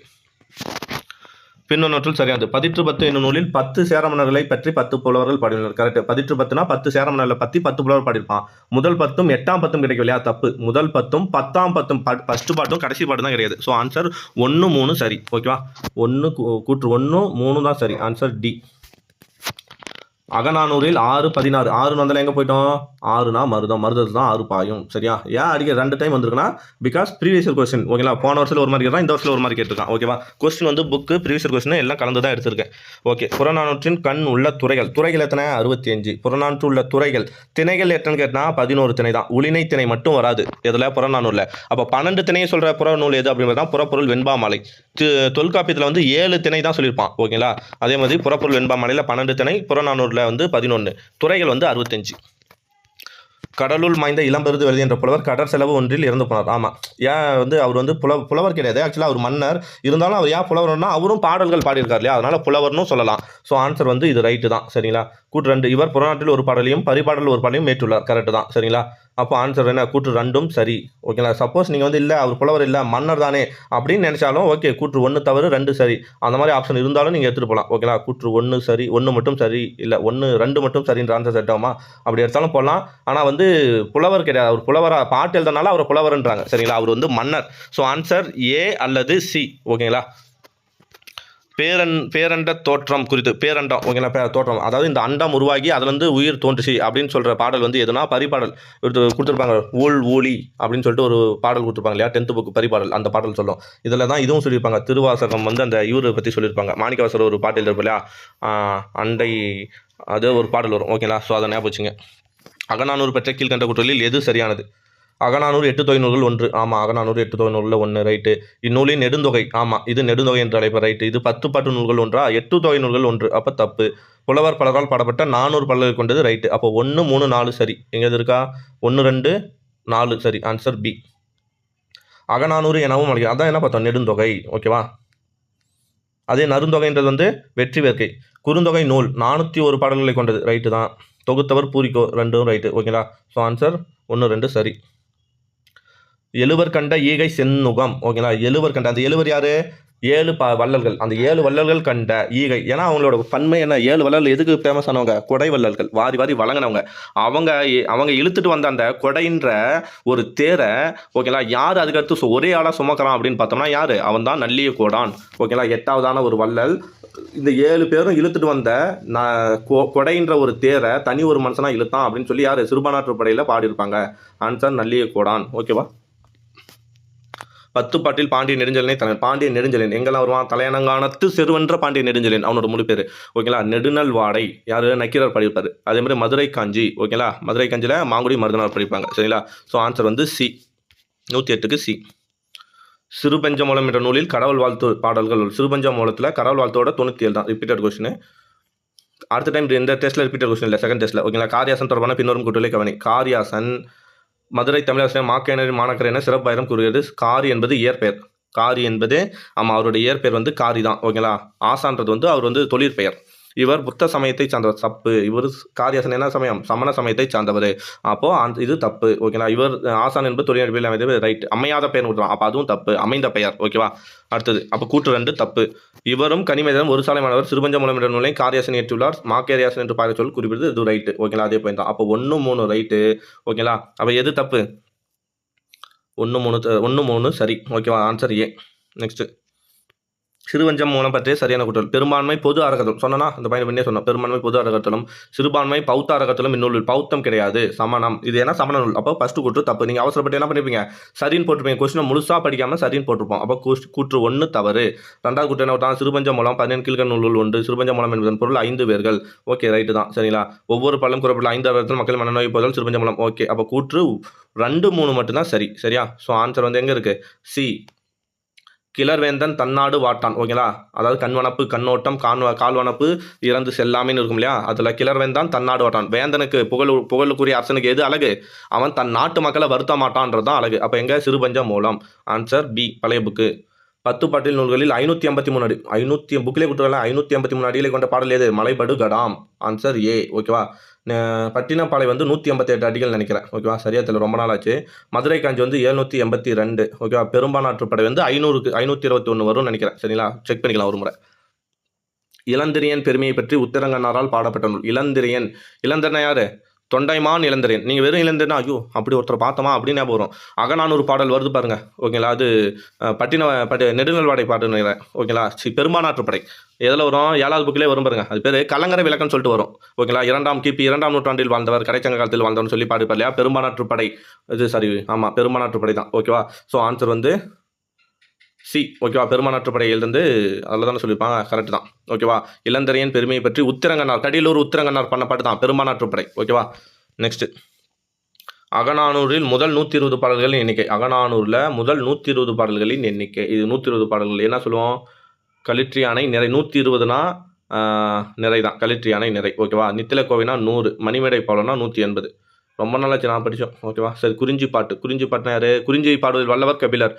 S1: பின்னொன்றில் சரியானது. 10 என்னும் நூலில் 10 சேரமன்னர்களை பற்றி 10 புலவர்கள் பாடியுள்ளனர். கரெக்ட். 10 10 சேரமன்னர்களை பற்றி 10 புலவர் பாடியிருப்பான். முதல் 10ம் 8ஆம் 10ம் கிடைக்கலையா, தப்பு. முதல் 10ம் 10ஆம் 10ம் ஃபர்ஸ்ட் பாட்டும் கடைசி பாட்டும் தான் கிடையாது. ஸோ ஆன்சர் 1 3 சரி. ஓகேவா. 1 கூற்று 1 3 தான் சரி. Answer D. அகநானூரில் 6 16. 6 வந்தாலும் எங்கே போயிட்டோம், 6னா மருதத்தில் தான் 6 பாயும். சரியா. ஏன் அடிக்க 2 டைம் வந்திருக்குன்னா, பிகாஸ் ப்ரீவியஸ் இயர் கொஸ்டின். ஓகேங்களா. போன வருஷத்தில் ஒரு மாதிரி கேட்டால் இந்த வருஷத்தில் ஒரு மாதிரி கேட்டிருக்கான். ஓகேவா. கொஸ்டின் வந்து புக்கு ப்ரீவியஸ் இயர் கொஸ்டின் எல்லாம் கலந்து தான் எடுத்திருக்கேன். ஓகே. புறநானூற்றின் கண் உள்ள துறைகள் எத்தனை, 65. புறநானூற்று உள்ள துறைகள், திணைகள் எத்தனை கேட்டால் 11 திணை தான். உளினை திணை மட்டும் வராது இதில் புறநானூரில். அப்போ 12 திணையை சொல்கிற புறநூல் எது அப்படின்றது தான் புறப்பொருள் வெண்பாமாலை. தொல்காப்பியத்தில் வந்து 7 திணை தான் சொல்லியிருப்பான். ஓகேங்களா. அதே மாதிரி புறப்பொருள் வெண்பாமாலையில் 12 திணை, புறநானூரில் வந்து 11, துறைகள் வந்து 65. கடலுள் மாய்ந்த இளம்பெருது எழுதி என்ற புலவர் கடற்செலவு ஒன்றில் இறந்து போனார். ஆமாம். ஏன் வந்து அவர் வந்து புலவர் கிடையாது, ஆக்சுவலாக அவர் மன்னர். இருந்தாலும் அவர் ஏன் புலவர்னா, அவரும் பாடல்கள் பாடியிருக்கார் இல்லையா, அதனால் புலவர்னு சொல்லலாம். ஸோ ஆன்சர் வந்து இது ரைட்டு தான். சரிங்களா. கூற்று 2, இவர் புறநாட்டில் ஒரு பாடலையும் பரிபாடலில் ஒரு பாடலையும் மேற்றுள்ளார். கரெக்டு தான். சரிங்களா. அப்போ ஆன்சர் என்ன, கூற்று 2ம் சரி. ஓகேங்களா. சப்போஸ் நீங்கள் வந்து இல்லை அவர் புலவர் இல்லை மன்னர் தானே அப்படின்னு நினச்சாலும் ஓகே, கூற்று 1 தவறு 2 சரி, அந்த மாதிரி ஆப்ஷன் இருந்தாலும் நீங்கள் எடுத்துகிட்டு போகலாம். ஓகேங்களா. கூற்று 1 சரி, 1 மட்டும் சரி, இல்லை 2 மட்டும் சரின்ற ஆன்சர் செட் ஆகுமா, அப்படி எடுத்தாலும் போகலாம். ஆனால் வந்து புலவர் கிடையாது, அவர் புலவராக பாட்டு எழுதுனால அவர் புலவர்ன்றாங்க. சரிங்களா. அவர் வந்து மன்னர். ஸோ ஆன்சர் ஏ அல்லது சி. ஓகேங்களா. பேரண்ட தோற்றம் குறித்து பேரண்டம் ஓகேங்களா தோற்றம் அதாவது இந்த அண்டம் உருவாகி அதுலேருந்து உயிர் தோன்றுச்சு அப்படின்னு சொல்கிற பாடல் வந்து எதுனா பரிபாடல் கொடுத்துருப்பாங்க ஊழி அப்படின்னு சொல்லிட்டு ஒரு பாடல் கொடுத்துருப்பாங்க இல்லையா 10th புக் பரிபாடல் அந்த பாடல் சொல்லும் இதில் தான் இதுவும் சொல்லியிருப்பாங்க திருவாசகம் வந்து அந்த இவரை பற்றி சொல்லியிருப்பாங்க மாணிக்கவாசர் ஒரு பாட்டு எழுதிருப்போம் இல்லையா அண்டை அது ஒரு பாடல் வரும் ஓகேங்களா ஸோ அதை ஞாபகம் வச்சுங்க அகநானூறு பெற்ற கீழ்கண்ட கூற்றுகளில் எது சரியானது அகநானூறு 8 தொகை நூல்கள் 1 ஆமாம் அகநானூறு 8 தொகை நூலில் 1 ரைட்டு இந்நூலின் நெடுந்தொகை ஆமாம் இது நெடுந்தொகை என்று அழைப்ப ரைட்டு இது 10 பாட்டு நூல்கள் 1 8 தொகை நூல்கள் 1 அப்போ தப்பு புலவர் பலரால் பாடப்பட்ட 400 பாடல்கள் கொண்டது ரைட்டு அப்போ 1 3 4 சரி எங்கே இருக்கா 1 2 4 சரி ஆன்சர் பி அகநானூறு எனவும் அழைக்க அதான் என்ன பார்த்தோம் நெடுந்தொகை ஓகேவா அதே நருந்தொகைன்றது வந்து வெற்றி வேர்க்கை குறுந்தொகை நூல் 401 பாடல்களை கொண்டது ரைட்டு தான் தொகுத்தவர் பூரிக்கோ 2 ரைட்டு ஓகேங்களா ஸோ ஆன்சர் 1 2 சரி எழுவர் கண்ட ஈகை செந்நுகம் ஓகேங்களா எழுவர் கண்ட அந்த எழுவர் யாரு 7 வள்ளல்கள் அந்த 7 வள்ளல்கள் கண்ட ஈகை ஏன்னா அவங்களோட பன்மை என்ன 7 வள்ளல் எதுக்கு ஃபேமஸ் ஆனவங்க கொடை வள்ளல்கள் வாரி வாரி வழங்கினவங்க அவங்க இழுத்துட்டு வந்த அந்த கொடைன்ற ஒரு தேரை ஓகேங்களா யார் அதுக்கடுத்து ஒரே ஆளாக சுமக்கிறான் அப்படின்னு பார்த்தோம்னா யார் அவன் தான் நல்லிய கோடான் ஓகேங்களா 8வதான ஒரு வள்ளல் இந்த 7 பேரும் இழுத்துட்டு வந்த கொடைன்ற ஒரு தேரை தனி ஒரு மனுஷனா இழுத்தான் அப்படின்னு சொல்லி யார் சிறுபான்மைப்படையில் பாடியிருப்பாங்க ஆன்சர் நல்லிய கோடான் ஓகேவா 10 பாட்டில் பாண்டிய நெடுஞ்செலியனை தலைவர் பாண்டிய நெடுஞ்செலியன் எங்கெல்லாம் வருவான் தலையணங்கானத்து செருவென்ற பாண்டிய நெடுஞ்செலியன் அவனோட முழு பேர் ஓகேங்களா நெடுநல் வாடை யார் நக்கீரர் படிப்பார் அதே மாதிரி மதுரை காஞ்சி ஓகேங்களா மதுரை காஞ்சியில் மாங்குடி மருதனார் படிப்பாங்க சரிங்களா ஸோ ஆன்சர் வந்து சி 108க்கு சி சிறுபஞ்ச மூலம் என்ற நூலில் கடவுள் வாழ்த்து பாடல்கள் சிறுபஞ்ச மூலத்தில் கடவுள் வாழ்த்தோட 97 தான் ரிப்பீட்டட் கொஸ்டின் அடுத்த டைம் இந்த டெஸ்ட்டில் ரிப்பீட்டட் கொஸ்டின் இல்லை செகண்ட் டெஸ்ட்டில் ஓகேங்களா காரியாசன் தொடர்பான பின்வரும் கூட்டுகளை கவனி காரியாசன் மதுரை தமிழாசிரியர் மாக்கேணர் மாணக்கர் என சிறப்பாயிரம் கூறுகிறது காரி என்பது இயற்பெயர் காரி என்பது ஆமாம் அவருடைய இயற்பெயர் வந்து காரி தான் ஓகேங்களா ஆசான்றது வந்து அவர் வந்து தொழிற்பெயர் இவர் புத்த சமயத்தை சார்ந்தவர் தப்பு இவர் காரியாசன் என்ன சமயம் சமண சமயத்தை சார்ந்தவர் அப்போது அந்த இது தப்பு ஓகேங்களா இவர் ஆசான் என்பது தொழில் அமைந்தது ரைட் அமையாத பெயர் விட்டுறான் அப்போ அதுவும் தப்பு அமைந்த பெயர் ஓகேவா அடுத்தது அப்போ கூற்று 2 தப்பு இவரும் கனிமேதனும் ஒரு சாலை மாணவர் சிறுபஞ்ச மூலம் என்ற நூலை காரியாசன் ஏற்றுள்ளார் மாக்கேரியாசன் என்று பாட சொல் குறிப்பிடுது இது ரைட்டு ஓகேங்களா அதே பாயிண்ட் தான் அப்போ 1 3 ரைட்டு ஓகேங்களா அப்போ எது தப்பு 1 3 சரி ஓகேவா ஆன்சர் ஏ நெக்ஸ்ட்டு சிறுவஞ்சம் மூலம் பற்றிய சரியான குற்றல் பெரும்பான்மை பொது அறக்கத்தலும் சொன்னா அந்த பையன் பண்ணே சொன்னோம் பெரும்பான்மை பொது அறக்கத்தலும் சிறுபான்மை பௌத்த அறக்கத்தலும் இந்நூலில் பௌத்தம் கிடையாது சமணம் இது என்ன சமண நூல் அப்போ ஃபர்ஸ்ட் கூற்று தப்பு நீங்கள் அவசரப்பட்டு என்ன பண்ணிருப்பீங்க சரின்னு போட்டிருப்பீங்க கொஸ்டினை முழுசாக படிக்காமல் சரின்னு போட்டிருப்போம் அப்போ கூற்று 1 தவறு 2வது கூற்று என்ன விட்டாங்க சிறுபஞ்ச மூலம் 17 கீழ்கண் நூல்கள் 1 சிறுபஞ்ச மூலம் என்பதன் பொருள் 5 வேர்கள் ஓகே ரைட்டு தான் சரிங்களா ஒவ்வொரு பழம் கூறப்பட்ட 5 அறத்தில் மக்கள் மனநோய் போதல் சிறுபஞ்ச மூலம் ஓகே அப்போ கூற்று 2 3 மட்டும்தான் சரி சரியா ஸோ ஆன்சர் வந்து எங்கே இருக்குது சி கிளர்வேந்தன் தன்னாடு வாட்டான் ஓகேங்களா அதாவது கண்வனப்பு கண்ணோட்டம் கால்வனப்பு இறந்து செல்லாமின்னு இருக்கும் இல்லையா அதில் கிளர்வேந்தான் தன்னாடு வாட்டான் வேந்தனுக்கு புகழுக்குரிய அரசனுக்கு எது அழகு அவன் தன் நாட்டு மக்களை வருத்த மாட்டான்றது தான் அழகு அப்போ எங்கே சிறுபஞ்ச மூலம் ஆன்சர் பி பழைய புக்கு 10 பாட்டில் நூல்களில் 553 அடி 500 புக்கிலே கொடுத்துருக்கல 553 அடிகளை கொண்ட பாடல் எது மலைபடு கடாம் ஆன்சர் ஏ ஓகேவா பட்டினப்பாலை வந்து 158 அடிகள் நினைக்கிறேன் ஓகேவா சரியா தெரியல ரொம்ப நாள் ஆச்சு மதுரை காஞ்சி வந்து 782 ஓகேவா பெரும்பாலாற்றுப்படை வந்து 521 வரும்னு நினைக்கிறேன் சரிங்களா செக் பண்ணிக்கலாம் ஒரு முறை இளந்திரியன் பெருமையை பற்றி உத்தரங்கண்ணாரால் பாடப்பட்ட நூல் இளந்திரன் யாரு தொண்டைமான் இளந்திரன் நீங்கள் வெறும் இளந்திரனா ஐயோ அப்படி ஒருத்தர் பார்த்தோமா அப்படின்னு போகிறோம் அகநானூறு பாடல் வருது பாருங்க ஓகேங்களா அது நெடுநல்வாடை பாட்டுன்னு நினைக்கிறேன் ஓகேங்களா பெரும்பாலாற்றுப்படை எதில் வரும் 7வது புக்கிலே வரும் பாருங்க அது பேர் கலங்கரை விளக்கம்னு சொல்லிட்டு வரும் ஓகேங்களா கிபி 2ஆம் நூற்றாண்டில் வாழ்ந்தவர் கடைச்சங்க காலத்தில் வாழ்ந்தவர்னு சொல்லி பாடுப்பார் இல்லையா பெரும்பாலாற்றுப்படை இது சரி ஆமாம் பெரும்பாலாற்றுப்படை தான் ஓகேவா ஸோ ஆன்சர் வந்து சி ஓகேவா பெருமானாற்றுப்படையிலிருந்து அதில் தானே சொல்லியிருப்பாங்க கரெக்ட் தான் ஓகேவா இளந்தரையன் பெருமையை பற்றி உத்திரங்கண்ணார் கடலூர் உத்திரங்கண்ணார் பண்ண பாட்டு தான் பெருமானாற்றுப்படை ஓகேவா நெக்ஸ்ட் அகநானூரில் முதல் 120 பாடல்களின் எண்ணிக்கை அகநானூரில் முதல் 120 பாடல்களின் எண்ணிக்கை இது 120 பாடல்கள் என்ன சொல்லுவோம் களிற்றியானை நிறை 120னா நிறை தான் களிற்றியானை நிறை ஓகேவா நித்தில கோவைனா 100 மணிமேடை பாடல்னா 180 ரொம்ப நாளாச்சு நான் படித்தோம் ஓகேவா சரி குறிஞ்சி பாட்டுனா யார் குறிஞ்சி பாடுவதில் வல்லவர் கபிலர்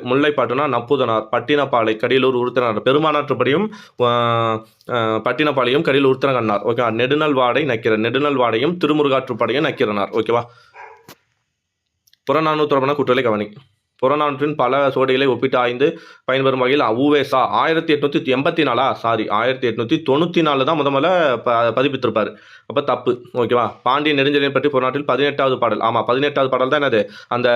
S1: முல்லைப்பாட்டுனா நப்பூதனார் பட்டினப்பாலை கடலூர் உருத்தனார் பெருமானாற்றுப்படியும் பட்டினப்பாளையும் கடலூர் உருத்தனகண்ணார் ஓகேவா நெடுநல்வாடை நக்கீரர் நெடுநல்வாடையும் திருமுருகாற்றுப்படையும் நக்கீரனார் ஓகேவா புறநானூறு தொடர்பான கூற்றுகளை கவனி புறநானூற்றின் பல சுவடிகளை ஒப்பிட்டு ஆய்ந்து பயன்பெறும் வகையில் உவேசா 1894 தான் முதல்ல பதிப்பித்திருப்பார். அப்போ தப்பு. ஓகேவா. பாண்டிய நெடுஞ்செழியன் பற்றி புறநானூற்றில் 18வது பாடல். ஆமாம், 18வது பாடல் தான் என்னது, அந்த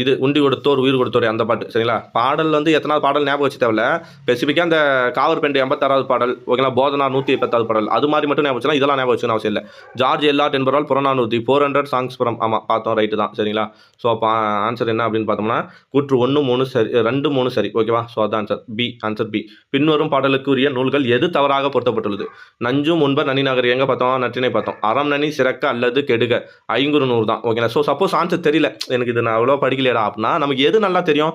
S1: இது உண்டி கொடுத்தோர் உயிர் கொடுத்தோர் அந்த பாட்டு. சரிங்களா. பாடல் வந்து எத்தனாவது பாடல் ஞாபகம் வச்சு தேவையில்ல. ஸ்பெசிஃபிக்காக அந்த காவற்பெண்டு 86வது பாடல், ஓகேங்களா, போதனார் 110வது பாடல், அது மாதிரி மட்டும் ஞாபகம் வச்சுனா இதெல்லாம் ஞாபகம் வச்சுன்னு அவசியம் இல்லை. ஜார்ஜ் எல்லாட் என்பவரால் புறநானூறு 400 சாங்ஸ் ஃப்ரம். ஆமாம், பார்த்தோம், ரைட்டு தான். சரிங்களா. ஸோ அப்போ ஆன்சர் என்ன அப்படின்னு பார்த்தோம்னா கூற்று 1 3 சரி, 2 3 சரி. ஓகேவா. ஸோ அதான் ஆன்சர் பி. Answer B. பின்வரும் பாடலுக்குரிய நூல்கள் எது தவறாக பொருத்தப்பட்டுள்ளது? நஞ்சும் முன்பர் நனி நகர் எங்கே பார்த்தோம், நற்றினை பார்த்தோம். அறம் நனி சிறக்க அல்லது கெடுக 500 தான். ஓகேங்களா. ஸோ சப்போஸ் ஆன்சர் தெரியல, எனக்கு இது நான் அவ்வளோ படிக்கலையடா அப்படின்னா நமக்கு எது நல்லா தெரியும்,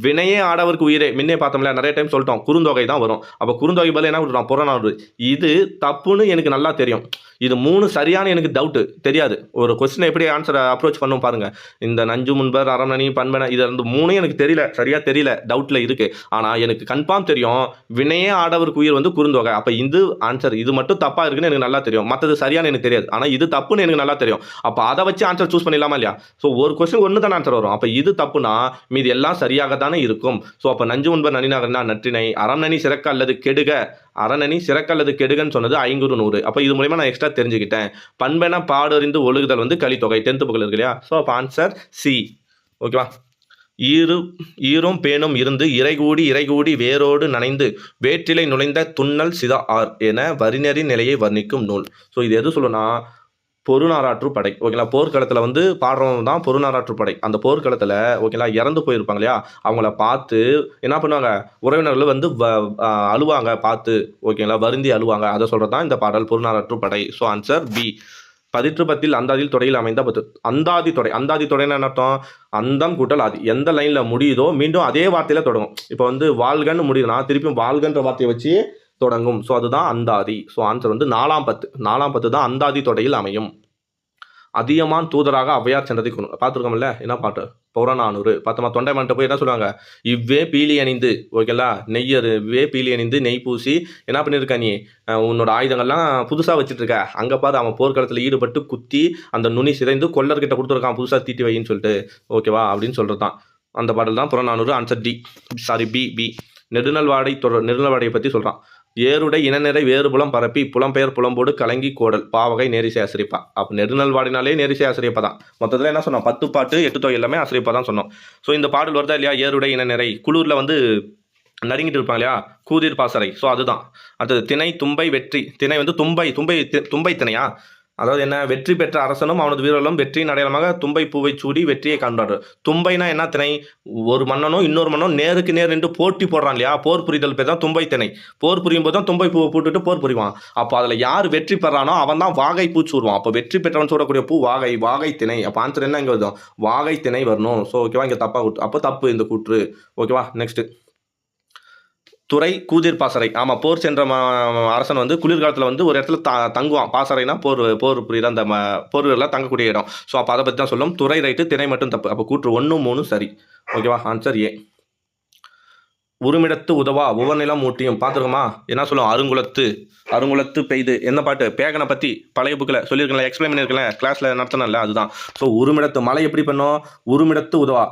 S1: வினையே ஆடவருக்கு உயிரே முன்னே பார்த்தோம்ல, நிறைய டைம் சொல்லிட்டோம், குறுந்தொகை தான் வரும். அப்போ குறுந்தொகை பதில் என்ன விட்டுறோம், புறநானூறு. இது தப்புன்னு எனக்கு நல்லா தெரியும். இது 3 சரியான எனக்கு டவுட்டு தெரியாது. ஒரு கொஸ்டினை எப்படி ஆன்சர் அப்ரோச் பண்ணும் பாருங்க. இந்த நஞ்சு முன்பர் அறநனி பண்பன இது 3 எனக்கு தெரியல, சரியா தெரியல, டவுட்ல இருக்கு. ஆனால் எனக்கு கன்ஃபார்ம் தெரியும் வினையே ஆடவருக்கு உயிர் வந்து குறுந்தொகை. அப்போ இது ஆன்சர், இது மட்டும் தப்பாக இருக்குன்னு எனக்கு நல்லா தெரியும். மற்றது சரியான எனக்கு தெரியாது, ஆனால் இது தப்புன்னு எனக்கு நல்லா தெரியும். அப்போ அதை வச்சு ஆன்சர் சூஸ் பண்ணிடலாமா இல்லையா? ஸோ ஒரு கொஸ்டின் ஒன்று தானே ஆன்சர் வரும். அப்போ இது தப்புனா மீது எல்லாம் சரியாக தானே இருக்கும். ஸோ அப்போ நஞ்சு முன்பர் நனி நகர்னா நற்றினை, அறநனி சிறக்க அல்லது கெடுக, அறநனி சிறக்க அல்லது கெடுகன்னு சொன்னது 500. அப்போ இது மூலமா நான் எக்ஸ்ட்ரா தெரிஞ்சுக்கிட்டேன். பண்பென பாடறிந்து ஒழுகுதல் வந்து கலித்தொகை 10th புக்கில் இருக்கு இல்லையா. ஸோ அப்போ ஆன்சர் சி. ஓகேவா. ஈரும் பேணும் இருந்து இறைகூடி வேரோடு நனைந்து வேற்றிலை நுழைந்த துண்ணல் சிதா ஆர் என வரிநெறி நிலையை வர்ணிக்கும் நூல். ஸோ இது எது சொல்லணும்னா பொருநாராற்று படை. ஓகேங்களா. போர்க்களத்தில் வந்து பாடுறவங்க தான் பொருநாராற்று படை. அந்த போர்க்களத்தில் ஓகேங்களா இறந்து போயிருப்பாங்க இல்லையா, அவங்கள பார்த்து என்ன பண்ணுவாங்க, உறவினர்கள் வந்து அழுவாங்க பார்த்து. ஓகேங்களா. வருந்தி அழுவாங்க. அதை சொல்கிறது தான் இந்த பாடல் Porunarattru padai. So answer B. பதிற்றுப்பத்தில் அந்தாதியில் தொடையில் அமைந்த அந்தாதி தொடை. அந்தாதி தொடைன்னு என்ன அர்த்தம், அந்தம் கூட்டல் ஆதி. எந்த லைனில் முடியுதோ மீண்டும் அதே வார்த்தையில் தொடங்கும். இப்போ வந்து வாழ்கன்னு முடியுதுன்னா திருப்பியும் வாழ்கன்ற வார்த்தையை வச்சு தொடங்கும். ஸோ அதுதான் அந்தாதி. ஸோ ஆன்சர் வந்து 4ஆம் 10 தான் அந்தாதி தொடையில் அமையும். அதியமான் தூதராக ஔவையார் சென்றதை பார்த்துருக்கோம்ல, என்ன பாட்டு, புறநானூறு. பார்த்தோமா. தொண்டைமான்ட்ட போய் என்ன சொல்லுவாங்க, இவ்வே பீலி அணிந்து, ஓகேங்களா, இவ்வே பீலி அணிந்து நெய் பூசி என்ன பண்ணியிருக்க நீ, உன்னோட ஆயுதங்கள்லாம் புதுசாக வச்சுட்டு இருக்க, அங்கே பாரு அவன் போர்க்களத்தில் ஈடுபட்டு குத்தி அந்த நுனி சிதைந்து கொல்லர்கிட்ட கொடுத்துருக்கான் புதுசாக தீட்டி வைன்னு சொல்லிட்டு. ஓகேவா. அப்படின்னு சொல்கிறது தான் அந்த பாடல் தான் Purananuru. Answer D. Sorry B. B. நெடுநல்வாடையை பற்றி சொல்கிறான். ஏருடை இனநிறை வேறுபுலம் பரப்பி புலம்பெயர் புலம்போடு கலங்கி கோடல் பாவகை நேரிசை ஆசிரியப்பா. அப்போ நெடுநல்வாடினாலே நேரிசை ஆசிரியப்பா தான். மொத்தத்தில் என்ன சொன்னோம், 10 பாட்டு 8 தொகை எல்லாமே ஆசிரியப்பா தான் சொன்னோம். ஸோ இந்த பாடல் வருதா இல்லையா, ஏருடை இனநிறை, குளூரில் வந்து நடுங்கிட்டு இருப்பாங்க இல்லையா, கூதிர் பாசறை. ஸோ அதுதான். அது திணை தும்பை வெற்றி. திணை வந்து தும்பை திணையா, அதாவது என்ன, வெற்றி பெற்ற அரசனும் அவனது வீரர்களும் வெற்றியின் அடையாளமாக தும்பை பூவை சூடி வெற்றியை காண்பார்கள். தும்பைனா என்ன, திணை. ஒரு மன்னனும் இன்னொரு மன்னனும் நேருக்கு நேர் நின்று போட்டி போடுறான் இல்லையா, போர் புரிதல் பேர் தான் தும்பை திணை. போர் புரியும் போது தான் தும்பை பூவை போட்டுட்டு போர் புரிவான். அப்போ அதில் யார் வெற்றி பெறானோ அவன் தான் வாகை பூ சூடுவான். அப்போ வெற்றி பெற்றவன் சூடக்கூடிய பூ வாகை திணை. அப்போ ஆன்சர் என்ன இங்கே வருதும், வாகை திணை வரணும். ஸோ ஓகேவா, இங்கே தப்பாக கூட்டு, அப்போ தப்பு இந்த கூற்று. ஓகேவா. நெக்ஸ்ட் துறை கூதிர் பாசறை. ஆமாம், போர் சென்ற அரசன் வந்து குளிர்காலத்தில் வந்து ஒரு இடத்துல தங்குவான். பாசறைனா போர் புரியுற அந்த போர் வீரர்லாம் தங்கக்கூடிய இடம். ஸோ அப்போ அதை பற்றி தான் சொல்லும். துறை ரைட்டு, திணை மட்டும் தப்பு. அப்போ கூற்று 1 3 சரி. ஓகேவா. Answer A. உருமிடத்து உதவா உவநிலம் ஊட்டியும் பார்த்துருக்கோமா, என்ன சொல்லுவோம், அருங்குளத்து பெய்து. என்ன பாட்டு, பேகனை பற்றி பழைய புக்கில் சொல்லியிருக்கல, எக்ஸ்பிளைன் பண்ணியிருக்கல, கிளாஸில் நடத்தினல, அதுதான். ஸோ உருமிடத்து மழை எப்படி பண்ணும், உருமிடத்து உதவா,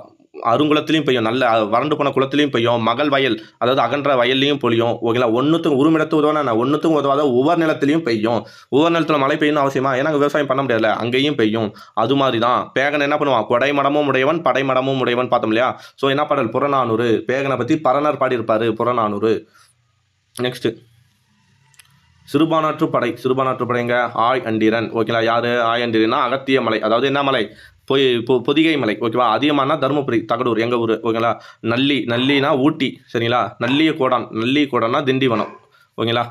S1: அருங்குளத்திலையும் பெய்யும், நல்ல வறண்டு போன குளத்திலையும் பெய்யும், மகள் வயல் அதாவது அகன்ற வயல்லையும் பொழியும். ஓகேங்களா. ஒன்றுத்துக்கும் உருமிடத்து உதவானா ஒன்றுத்துக்கும் உதவாத ஒவ்வொரு நிலத்திலையும் பெய்யும். ஒவ்வொரு நிலத்தில் மழை பெய்யணும் அவசியமா, ஏன்னா விவசாயம் பண்ண முடியாதுல்ல, அங்கேயும் பெய்யும். அது மாதிரி தான் பேகன் என்ன பண்ணுவான், கொடைமடமும் உடையவன் படைமடமும் உடையவன் பார்த்தோம் இல்லையா. ஸோ என்ன பாடல், புறநானூறு. பேகனை பற்றி பரணர் பாடியிருப்பாரு, புறநானூறு. நெக்ஸ்ட் சிறுபானாற்று படைங்க ஆய் அண்டிரன். ஓகேங்களா. யாரு ஆய் அண்டிரன்னா அகத்திய மலை, அதாவது என்ன மலை, பொதிகை மலை. ஓகேவா. அதிகமான தருமபுரி தகடூர் எங்கள் ஊர். ஓகேங்களா. நல்லினா ஊட்டி. சரிங்களா. நல்லி கோடான்னா திண்டிவனம். ஓகேங்களா.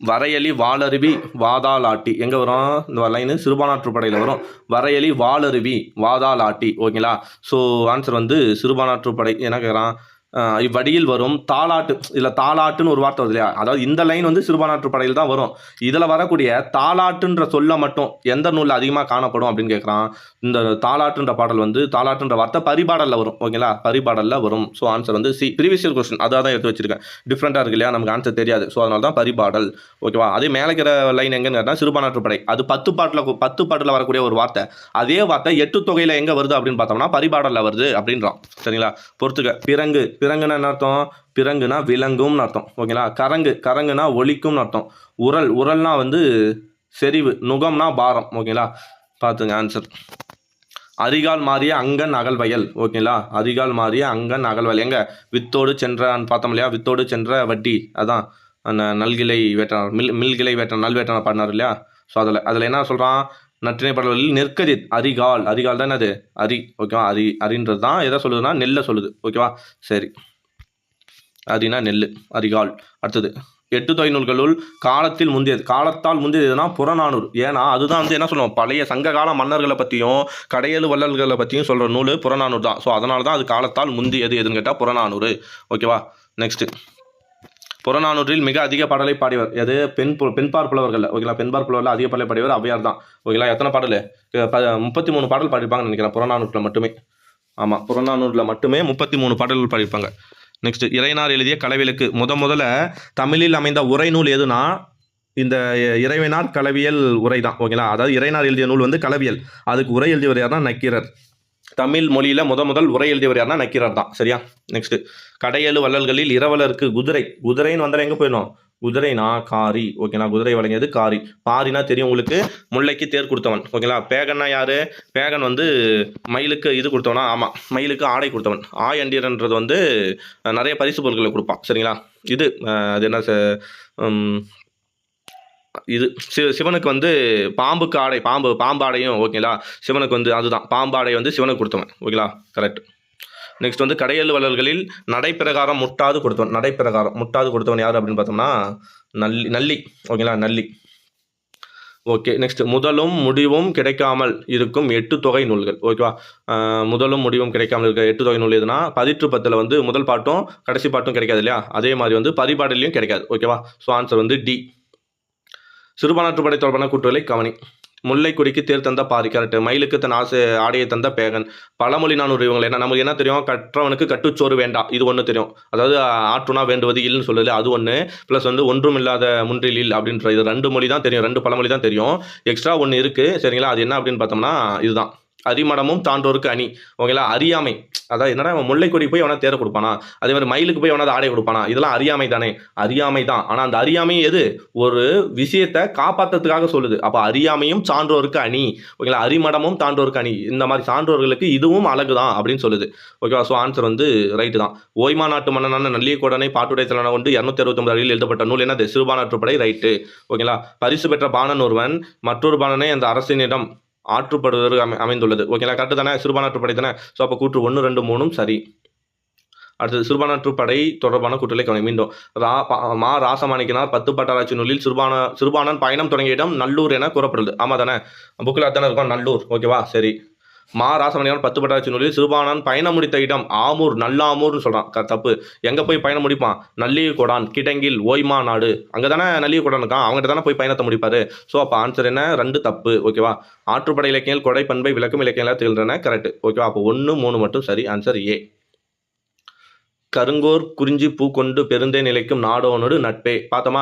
S1: வரையலி வாளருவி வாதாலாட்டி எங்கே வரும், இந்த லைனு சிறுபானாற்று படையில் வரும். வரையலி வாளருவி வாதாலாட்டி. ஓகேங்களா. ஸோ ஆன்சர் வந்து சிறுபானாற்று படை. என்ன கேட்குறான், இவ்வடியில் வரும் தாலாட்டு, இதில் தாலாட்டுன்னு ஒரு வார்த்தை வருது இல்லையா, அதாவது இந்த லைன் வந்து சிறுபான்ற்று படையில் தான் வரும். இதில் வரக்கூடிய தாலாட்டுன்ற சொல்ல மட்டும் எந்த நூலில் அதிகமாக காணப்படும் அப்படின்னு கேட்குறான். இந்த தாலாட்டுன்ற பாடல் வந்து தாலாட்டுன்ற வார்த்தை பரிபாடலில் வரும். ஓகேங்களா, பரிபாடலில் வரும். ஸோ ஆன்சர் வந்து சி. ப்ரீவியஸ் இயர் கொஸ்டின் அதான் தான் எடுத்து வச்சிருக்கேன். டிஃப்ரெண்ட்டாக இருக்கு இல்லையா, நமக்கு ஆன்சர் தெரியாது. ஸோ அதனால தான் பரிபாடல். ஓகேவா, அதே மேலே இருக்கிற லைன் எங்கன்னு கேட்டால் சிறுபான்ற்று படை, அது 10 பாட்டில் வரக்கூடிய ஒரு வார்த்தை. அதே வார்த்தை 8 தொகையில் எங்கே வருது அப்படின்னு பார்த்தோம்னா பரிபாடலில் வருது அப்படின்றான். சரிங்களா, பொறுத்துக்க. பிறங்கு, பிறங்குன்னா என்ன அர்த்தம்? பிறங்குனா விலங்கும்னு அர்த்தம். ஓகேங்களா, கரங்கு, கரங்குனா ஒலிக்கும்னு அர்த்தம். உரல், உரல்னா வந்து செறிவு, நுகம்னா பாரம். ஓகேங்களா, பார்த்துங்க ஆன்சர். அரிகால் மாறிய அங்கன் அகல்வயல். ஓகேங்களா, அரிகால் மாறிய அங்கன் அகல்வயல் எங்க? வித்தோடு சென்ற பார்த்தோம் இல்லையா, வித்தோடு சென்ற வட்டி, அதான் நல்கிளை வேட்டனார், மில்கிளை வேட்டனார், நல்வேட்டனார் பாடினார் இல்லையா. ஸோ அதில் என்ன சொல்கிறான்? நற்றிணை பாடல்களில் நெற்கதிர், அரிகால், அரிகால் தான் என்னது? அரி. ஓகேவா, அரின்றது தான் எதை சொல்லுதுன்னா நெல்லை சொல்லுது. ஓகேவா, சரி, அரினா நெல், அரிகால். அடுத்தது 8 தொகை நூல்களுள் காலத்தில் முந்தியது, காலத்தால் முந்தியது எதுனா புறநானூறு. ஏன்னா அதுதான் வந்து என்ன சொல்லுவோம், பழைய சங்ககால மன்னர்களை பற்றியும் கடையெழு வள்ளல்களை பற்றியும் சொல்கிற நூல் புறநானூறு தான். ஸோ அதனால தான் அது காலத்தால் முந்தியது எதுன்னு கேட்டால் புறநானூறு. ஓகேவா, நெக்ஸ்ட்டு. புறநானூற்றில் மிக அதிக பாடலை பாடியவர் எது? பெண்பார் புலவர்கள். ஓகேங்களா, பெண்பார் புலவர்கள் அதிக பாடலை பாடியவர் ஔவையார் தான். ஓகேங்களா, எத்தனை பாடல்? 33 பாடல் பாடியிருப்பாங்கன்னு நினைக்கிறேன் புறநானூற்றில் மட்டுமே. ஆமாம், புறநானூற்றில் மட்டுமே 33 பாடல்கள் பாடியிருப்பாங்க. நெக்ஸ்ட், இறையனார் எழுதிய கலவியலுக்கு முதல்ல தமிழில் அமைந்த உரை நூல் எதுனா இந்த இறைவனார் கலவியல் உரை தான். ஓகேங்களா, அதாவது இறையனார் எழுதிய நூல் வந்து கலவியல், அதுக்கு உரை எழுதியவர் யாருன்னா நக்கீரர். தமிழ் மொழியில் முதல் உரை எழுதியவர் யாருன்னா நக்கீரர் தான். சரியா, நெக்ஸ்ட். கடையெழு வள்ளல்களில் இரவலருக்கு குதிரை, குதிரைன்னு வந்தால் எங்கே போயிடணும்? குதிரைனா காரி. ஓகேங்களா, குதிரை வழங்கியது காரி. பாரினா தெரியும் உங்களுக்கு, முல்லைக்கு தேர் கொடுத்தவன். ஓகேங்களா, பேகன்னா யாரு? பேகன் வந்து மயிலுக்கு இது கொடுத்தவனா? ஆமாம், மயிலுக்கு ஆடை கொடுத்தவன். ஆயண்டியர்ன்றது வந்து நிறைய பரிசு பொருட்களை கொடுப்பான். சரிங்களா, இது அது என்ன இது சிவனுக்கு வந்து பாம்புக்கு ஆடை, பாம்பாடையும். ஓகேங்களா, சிவனுக்கு வந்து அதுதான் பாம்பாடை வந்து சிவனுக்கு கொடுத்தவன். ஓகேங்களா, கரெக்ட். நெக்ஸ்ட் வந்து கடையெழு வள்ளல்களில் நடைப்பிரகாரம் முட்டாது கொடுத்தவன். நடைப்பிரகாரம் முட்டாது கொடுத்தவன் யார் அப்படின்னு பார்த்தோம்னா நல்லி. ஓகேங்களா, நல்லி. Okay, next. முதலும் முடிவும் கிடைக்காமல் இருக்கும் 8 தொகை நூல்கள். ஓகேவா, முதலும் முடிவும் கிடைக்காமல் இருக்க 8 தொகை நூல் எதுனா பதிற்று 10ல் வந்து முதல் பாட்டும் கடைசி பாட்டும் கிடைக்காது இல்லையா, அதே மாதிரி வந்து பரிபாடலையும் கிடைக்காது. ஓகேவா, ஸோ ஆன்சர் வந்து டி. சிறுபான்ற்று படை தொடர்பான கூற்றுகளை கவனி. முல்லை கொடிக்கு தேர் தந்த பாரி, கரெக்ட். மயிலுக்கு தன் ஆடையை தந்த பேகன். பழமொழி நானூறு இவங்க என்ன நமக்கு என்ன தெரியும்? கற்றவனுக்கு கட்டுச்சோறு வேண்டாம், இது ஒன்று தெரியும். அதாவது ஆற்றுனா வேண்டுவது இல்லைன்னு சொல்லுது, அது ஒன்று. ப்ளஸ் வந்து ஒன்றும் இல்லாத முன்றில் இல் அப்படின்ற இது 2 மொழி தான் தெரியும், 2 பழமொழி தான் தெரியும். எக்ஸ்ட்ரா ஒன்று இருக்குது. சரிங்களா, அது என்ன அப்படின்னு பார்த்தோம்னா இதுதான், அரிமடமும் தாண்டோருக்கு அணி. ஓகேங்களா, அறியாமை. அதாவது என்னடா முல்லை கொடி போய் எவனா தேர கொடுப்பானா, அதே மாதிரி மயிலுக்கு போய் எவனாவது ஆடை கொடுப்பானா, இதெல்லாம் அறியாமை தானே. அறியாமை தான். ஆனால் அந்த அறியாமை எது? ஒரு விஷயத்தை காப்பாற்றுறதுக்காக சொல்லுது. அப்போ அறியாமையும் சான்றோருக்கு அணி. ஓகேங்களா, அரிமடமும் தாண்டோருக்கு அணி, இந்த மாதிரி சான்றோர்களுக்கு இதுவும் அழகு தான் அப்படின்னு சொல்லுது. ஓகேவா, ஸோ ஆன்சர் வந்து ரைட்டு தான். ஓய்மா நாட்டு மன்னனான நல்லியக்கோடனை பாட்டுடை தலைவன கொண்டு 269 அடியில் எழுதப்பட்ட நூல் என்னது? சிறுபான்ற்றுப்படை. ரைட்டு. ஓகேங்களா, பரிசு பெற்ற பாணன் ஒருவன் மற்றொரு பாணனை அந்த அரசினிடம் ஆற்றுப்படுவதற்கு அமைந்துள்ளது. ஓகேங்களா, கரெக்டு தானே, சிறுபான்ற்றுப்படை தானே. ஸோ அப்போ கூற்று 1, 2, 3 சரி. அடுத்தது சிறுபான்ற்றுப்படை தொடர்பான கூற்றுகளை கவனி. மீண்டும் மா ராசமாணிக்கனார் 10 பாட்டாராய்ச்சி நூலில் சிறுபாணன் பயணம் தொடங்கிய இடம் நல்லூர் என கூறப்படுது. ஆமாம் தானே, புக்கில் அதானே இருக்கும் நல்லூர். ஓகேவா, சரி. மா ராசமணியால் 10 பாட்டாராய்ச்சி நூலில் சிறுபாணன் பயணம் முடித்த இடம் ஆமூர், நல்லாமூர்னு சொல்கிறான். தப்பு. எங்கே போய் பயணம் முடிப்பான்? நல்லியக்கோடான், கிடங்கில், ஓய்மா நாடு, அங்கே தானே நல்லியக்கோடான் இருக்கான், அவங்ககிட்ட தானே போய் பயணத்தை முடிப்பார். ஸோ அப்போ ஆன்சர் என்ன? 2 தப்பு. ஓகேவா, ஆற்றுப்படை இலக்கியங்கள் கொடை பண்பை விளக்கும் இலக்கியங்களாக திகழ்கிறன. கரெக்ட். ஓகேவா, அப்போ 1, 3 மட்டும் சரி. Answer A. கருங்கோர் குறிஞ்சி பூ கொண்டு பெருந்தே நிலைக்கும் நாடோனோடு நட்பே. பார்த்தோமா,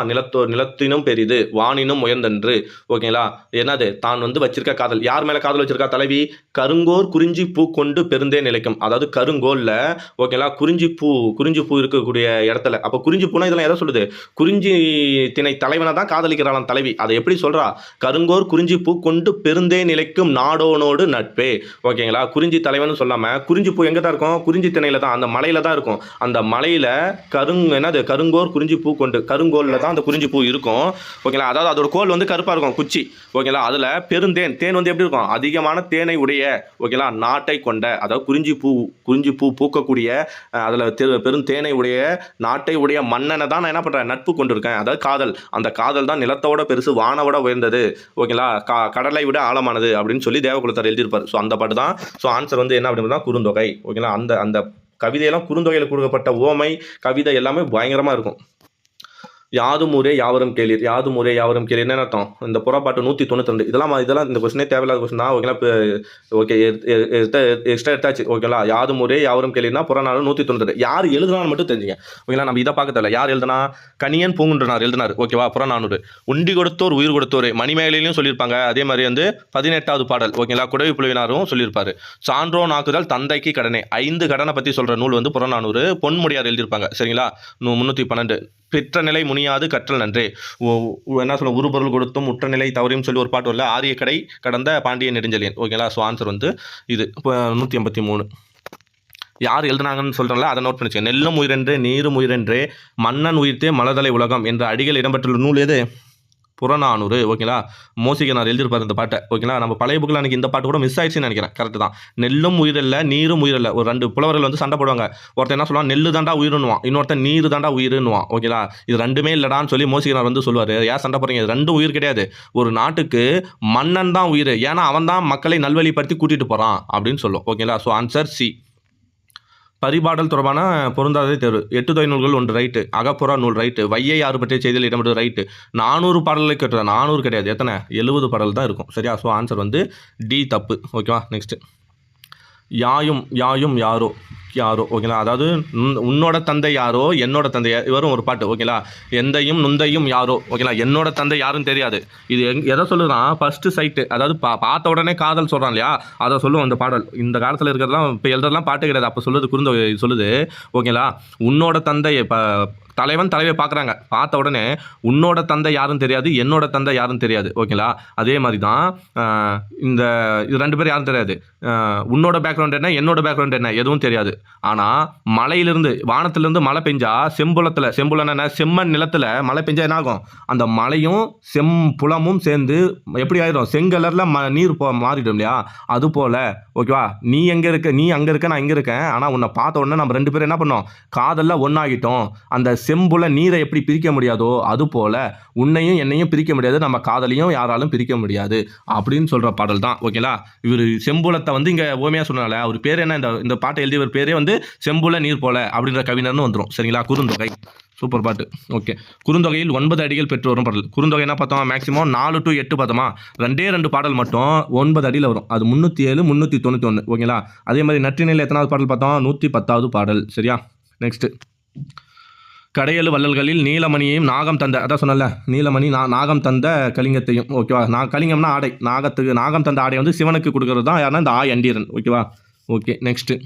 S1: நிலத்தினும் பெரிது வானினும் உயர்ந்தன்று. ஓகேங்களா, என்னது? தான் வந்து வச்சிருக்க காதல், யார் மேலே காதல் வச்சிருக்கா? தலைவி. கருங்கோர் குறிஞ்சி பூ கொண்டு பெருந்தே நிலைக்கும், அதாவது கருங்கோல்ல. ஓகேங்களா, குறிஞ்சி பூ இருக்கக்கூடிய இடத்துல. அப்போ குறிஞ்சி பூனா இதெல்லாம் எதை சொல்லுது? குறிஞ்சி திணை தலைவனை தான் காதலிக்கிறாளாம் தலைவி. அதை எப்படி சொல்றா? கருங்கோர் குறிஞ்சி பூ கொண்டு பெருந்தே நிலைக்கும் நாடோனோடு நட்பே. ஓகேங்களா, குறிஞ்சி தலைவன் சொல்லாம குறிஞ்சி பூ எங்கே தான் இருக்கும்? குறிஞ்சி திணையில தான், அந்த மலையில தான் இருக்கும். அந்த மலையில் கருங்கோர் குறிஞ்சி பூ கொண்டு, கருங்கோலில் தான் அந்த குறிஞ்சி பூ இருக்கும். ஓகேங்களா, அதாவது அதோட கோல் வந்து கருப்பாக இருக்கும், குச்சி. ஓகேங்களா, அதில் பெருந்தேன், தேன் வந்து எப்படி இருக்கும்? அதிகமான தேனை உடைய. ஓகேங்களா, நாட்டை கொண்ட, அதாவது குறிஞ்சி பூ பூக்கக்கூடிய, அதில் பெருந்தேனை உடைய நாட்டை உடைய மன்னனை தான் நான் என்ன பண்ணுறேன்? நட்பு கொண்டிருக்கேன். அதாவது காதல். அந்த காதல் தான் நிலத்தோட பெருசு, வானோட உயர்ந்தது. ஓகேங்களா, கடலை விட ஆழமானது அப்படின்னு சொல்லி தேவகுலத்தார் எழுதியிருப்பார். ஸோ அந்த பாட்டு தான். ஸோ ஆன்சர் வந்து என்ன அப்படின்னு குறுந்தொகை. ஓகேங்களா, அந்த கவிதையெல்லாம் குறுந்தொகையில் கொடுக்கப்பட்ட ஓமை கவிதை எல்லாமே பயங்கரமாக இருக்கும். யாதும் ஊரே யாவரும் கேளீர், யாதும் ஊரே யாவரும் கேளீர் என்ன அர்த்தம்? இந்த புறப்பாட்டு 192 இதெல்லாம் இந்த கொஸ்டினே தேவையில்லாத கொஸ்டின் தான். ஓகேங்களா? ஓகே, எக்ஸ்ட்ரா எடுத்தாச்சு. ஓகேங்களா? யாதும் ஊரே யாவரும் கேளீர்னா புறநானூறு 192 யார் எழுதுனான்னு மட்டும் தெரிஞ்சுங்க. ஓகேங்களா? நம்ம இதை பார்க்க தேவையில்ல. யார் எழுதுனா? கணியன் பூங்குன்றனார் எழுதினார். ஓகேவா? புறநானூறு. உண்டி கொடுத்தோர் உயிர் கொடுத்தோரே மணிமேகலையிலையும் சொல்லியிருப்பாங்க. அதே மாதிரி 18வது பாடல். ஓகேங்களா? குடவி புலவினாரும் சொல்லியிருப்பாரு. சான்றோன் ஆக்குதல் தந்தைக்கு கடனே 5 கடனை பற்றி சொல்கிற நூல் புறநானூறு. பொன்முடியார் எழுதியிருப்பாங்க. சரிங்களா? 312. பெற்ற நிலை முனியாது கற்றல் நன்றே. என்ன சொல்ல, ஒரு பொருள் கொடுத்தும் உற்ற நிலை தவறையும் சொல்லி ஒரு பாட்டு வரல. ஆரிய கடை கடந்த பாண்டிய நெடுஞ்செழியன். ஓகேங்களா? So answer 183. யார் எழுதுனாங்கன்னு சொல்கிறேன்ல, அதை நோட் பண்ணிச்சுங்க. நெல்லும் உயிரென்றே நீரும் உயிரென்றே மன்னன் உயிர்த்தே மலர்தலை உலகம் என்ற அடிகள் இடம்பெற்றுள்ள நூல் எது? புறநானூறு. ஓகேங்களா? மோசிகனார் எழுதியிருப்பார் இந்த பாட்டை. ஓகேங்களா? நம்ம பழைய புக்கில் எனக்கு இந்த பாட்டு கூட மிஸ் ஆயிடுச்சுன்னு நினைக்கிறேன். கரெக்டு தான். நெல்லும் உயிரில்லை நீரும் உயிரில்லை. ஒரு 2 புலவர்கள் சண்டை போடுவாங்க. ஒருத்தர் என்ன சொல்லுவான்? நெல்லு தாண்டா உயிருன்னுவான், இன்னொருத்தர் நீர் தாண்டா உயிருன்னுவான். ஓகேங்களா? இது ரெண்டுமே இல்லடான்னு சொல்லி மோசிகனார் சொல்லுவார். ஏன் சண்டை போடுறீங்க? இது 2 உயிர் கிடையாது. ஒரு நாட்டுக்கு மன்னன் தான் உயிர், ஏன்னா அவன் தான் மக்களை நல்வழிப்படுத்தி கூட்டிகிட்டு போகிறான் அப்படின்னு சொல்லும். ஓகேங்களா? So answer C. பரிபாடல் தொடர்பான பொருந்தாததை தேர்வு. 8 தொகை நூல்கள் 1 ரைட்டு. அகப்புற நூல் ரைட்டு. வையை ஆறு பற்றிய செய்தியில் இடம்பெற்றது ரைட்டு. 400 பாடல்களை கேட்டது. 400 கிடையாது. எத்தனை? 70 பாடல் தான் இருக்கும். சரியா? ஸோ ஆன்சர் டி தப்பு. ஓகேவா? நெக்ஸ்ட். யாயும் யாயும் யாரோ யாரோ. ஓகேங்களா? அதாவது உன்னோட தந்தை யாரோ என்னோட தந்தை வரும் ஒரு பாட்டு. ஓகேங்களா? எந்தையும் நுந்தையும் யாரோ. ஓகேங்களா? என்னோட தந்தை யாருன்னு தெரியாது. இது எதை சொல்லுதான்? ஃபர்ஸ்ட் சைட்டு, அதாவது பார்த்த உடனே காதல் சொல்கிறான் இல்லையா, அதை சொல்லுவோம் இந்த பாடல். இந்த காலத்தில் இருக்கிறதெல்லாம் இப்போ எழுதுறதுலாம் பாட்டு கிடையாது. அப்போ சொல்லுது குறுந்தொகை சொல்லுது. ஓகேங்களா? உன்னோட தந்தை இப்போ தலைவன் தலைவியை பார்க்குறாங்க. பார்த்த உடனே உன்னோட தந்தை யாரும் தெரியாது, என்னோட தந்தை யாரும் தெரியாது. ஓகேங்களா? அதே மாதிரி தான் இந்த 2 பேர் யாரும் தெரியாது. உன்னோட பேக்ரவுண்ட் என்ன, என்னோட பேக்ரவுண்ட் என்ன, எதுவும் தெரியாது. ஆனால் மலையிலிருந்து வானத்திலிருந்து மழை பெஞ்சா செம்புலம் என்ன, செம்மண் நிலத்தில் மழை பெஞ்சா என்ன ஆகும்? அந்த மலையும் செம்புலமும் சேர்ந்து எப்படி ஆயிடும்? செங்கலரில் நீர் மாறிடும் இல்லையா? அது போல். ஓகேவா? நீ எங்கே இருக்க, நீ அங்கே இருக்க, நான் இங்கே இருக்கேன். ஆனால் உன்னை பார்த்த உடனே நம்ம 2 பேரும் என்ன பண்ணோம்? காதலில் ஒன்றாகிட்டோம். அந்த செம்புல நீரை எப்படி பிரிக்க முடியாதோ அது போல உன்னையும் என்னையும் பிரிக்க முடியாது, நம்ம காதலையும் யாராலும் பிரிக்க முடியாது அப்படின்னு சொல்ற பாடல் தான். ஓகேங்களா? இவர் செம்புலத்தை இங்க ஓமையா சொன்னால அவர் பேர் என்ன? இந்த பாட்டை எழுதியவர் பேரே செம்புல நீர் போல அப்படின்ற கவிஞர்னு வந்துடும். சரிங்களா? குறுந்தொகை. சூப்பர் பாட்டு. ஓகே. குறுந்தொகையில் 9 அடிகள் பெற்று வரும் பாடல். குறுந்தொகை என்ன பார்த்தோம்? மேக்ஸிமம் 4 to 8 பார்த்தோமா? 2 பாடல் மட்டும் 9 அடியில் வரும். அது 307, 391. ஓகேங்களா? அதே மாதிரி நற்றிணையில் எத்தனாவது பாடல் பார்த்தோம்? 110வது பாடல். சரியா? நெக்ஸ்ட். கடையெழு வள்ளல்களில் நீலமணியையும் நாகம் தந்த, அதான் சொன்னல, நீலமணி நாகம் தந்த கலிங்கத்தையும். ஓகேவா? கலிங்கம்னா ஆடை. நாகம் தந்த ஆடை சிவனுக்கு கொடுக்கறது தான் யாருன்னா இந்த அண்டீரன். ஓகேவா? ஓகே. நெக்ஸ்ட்டு.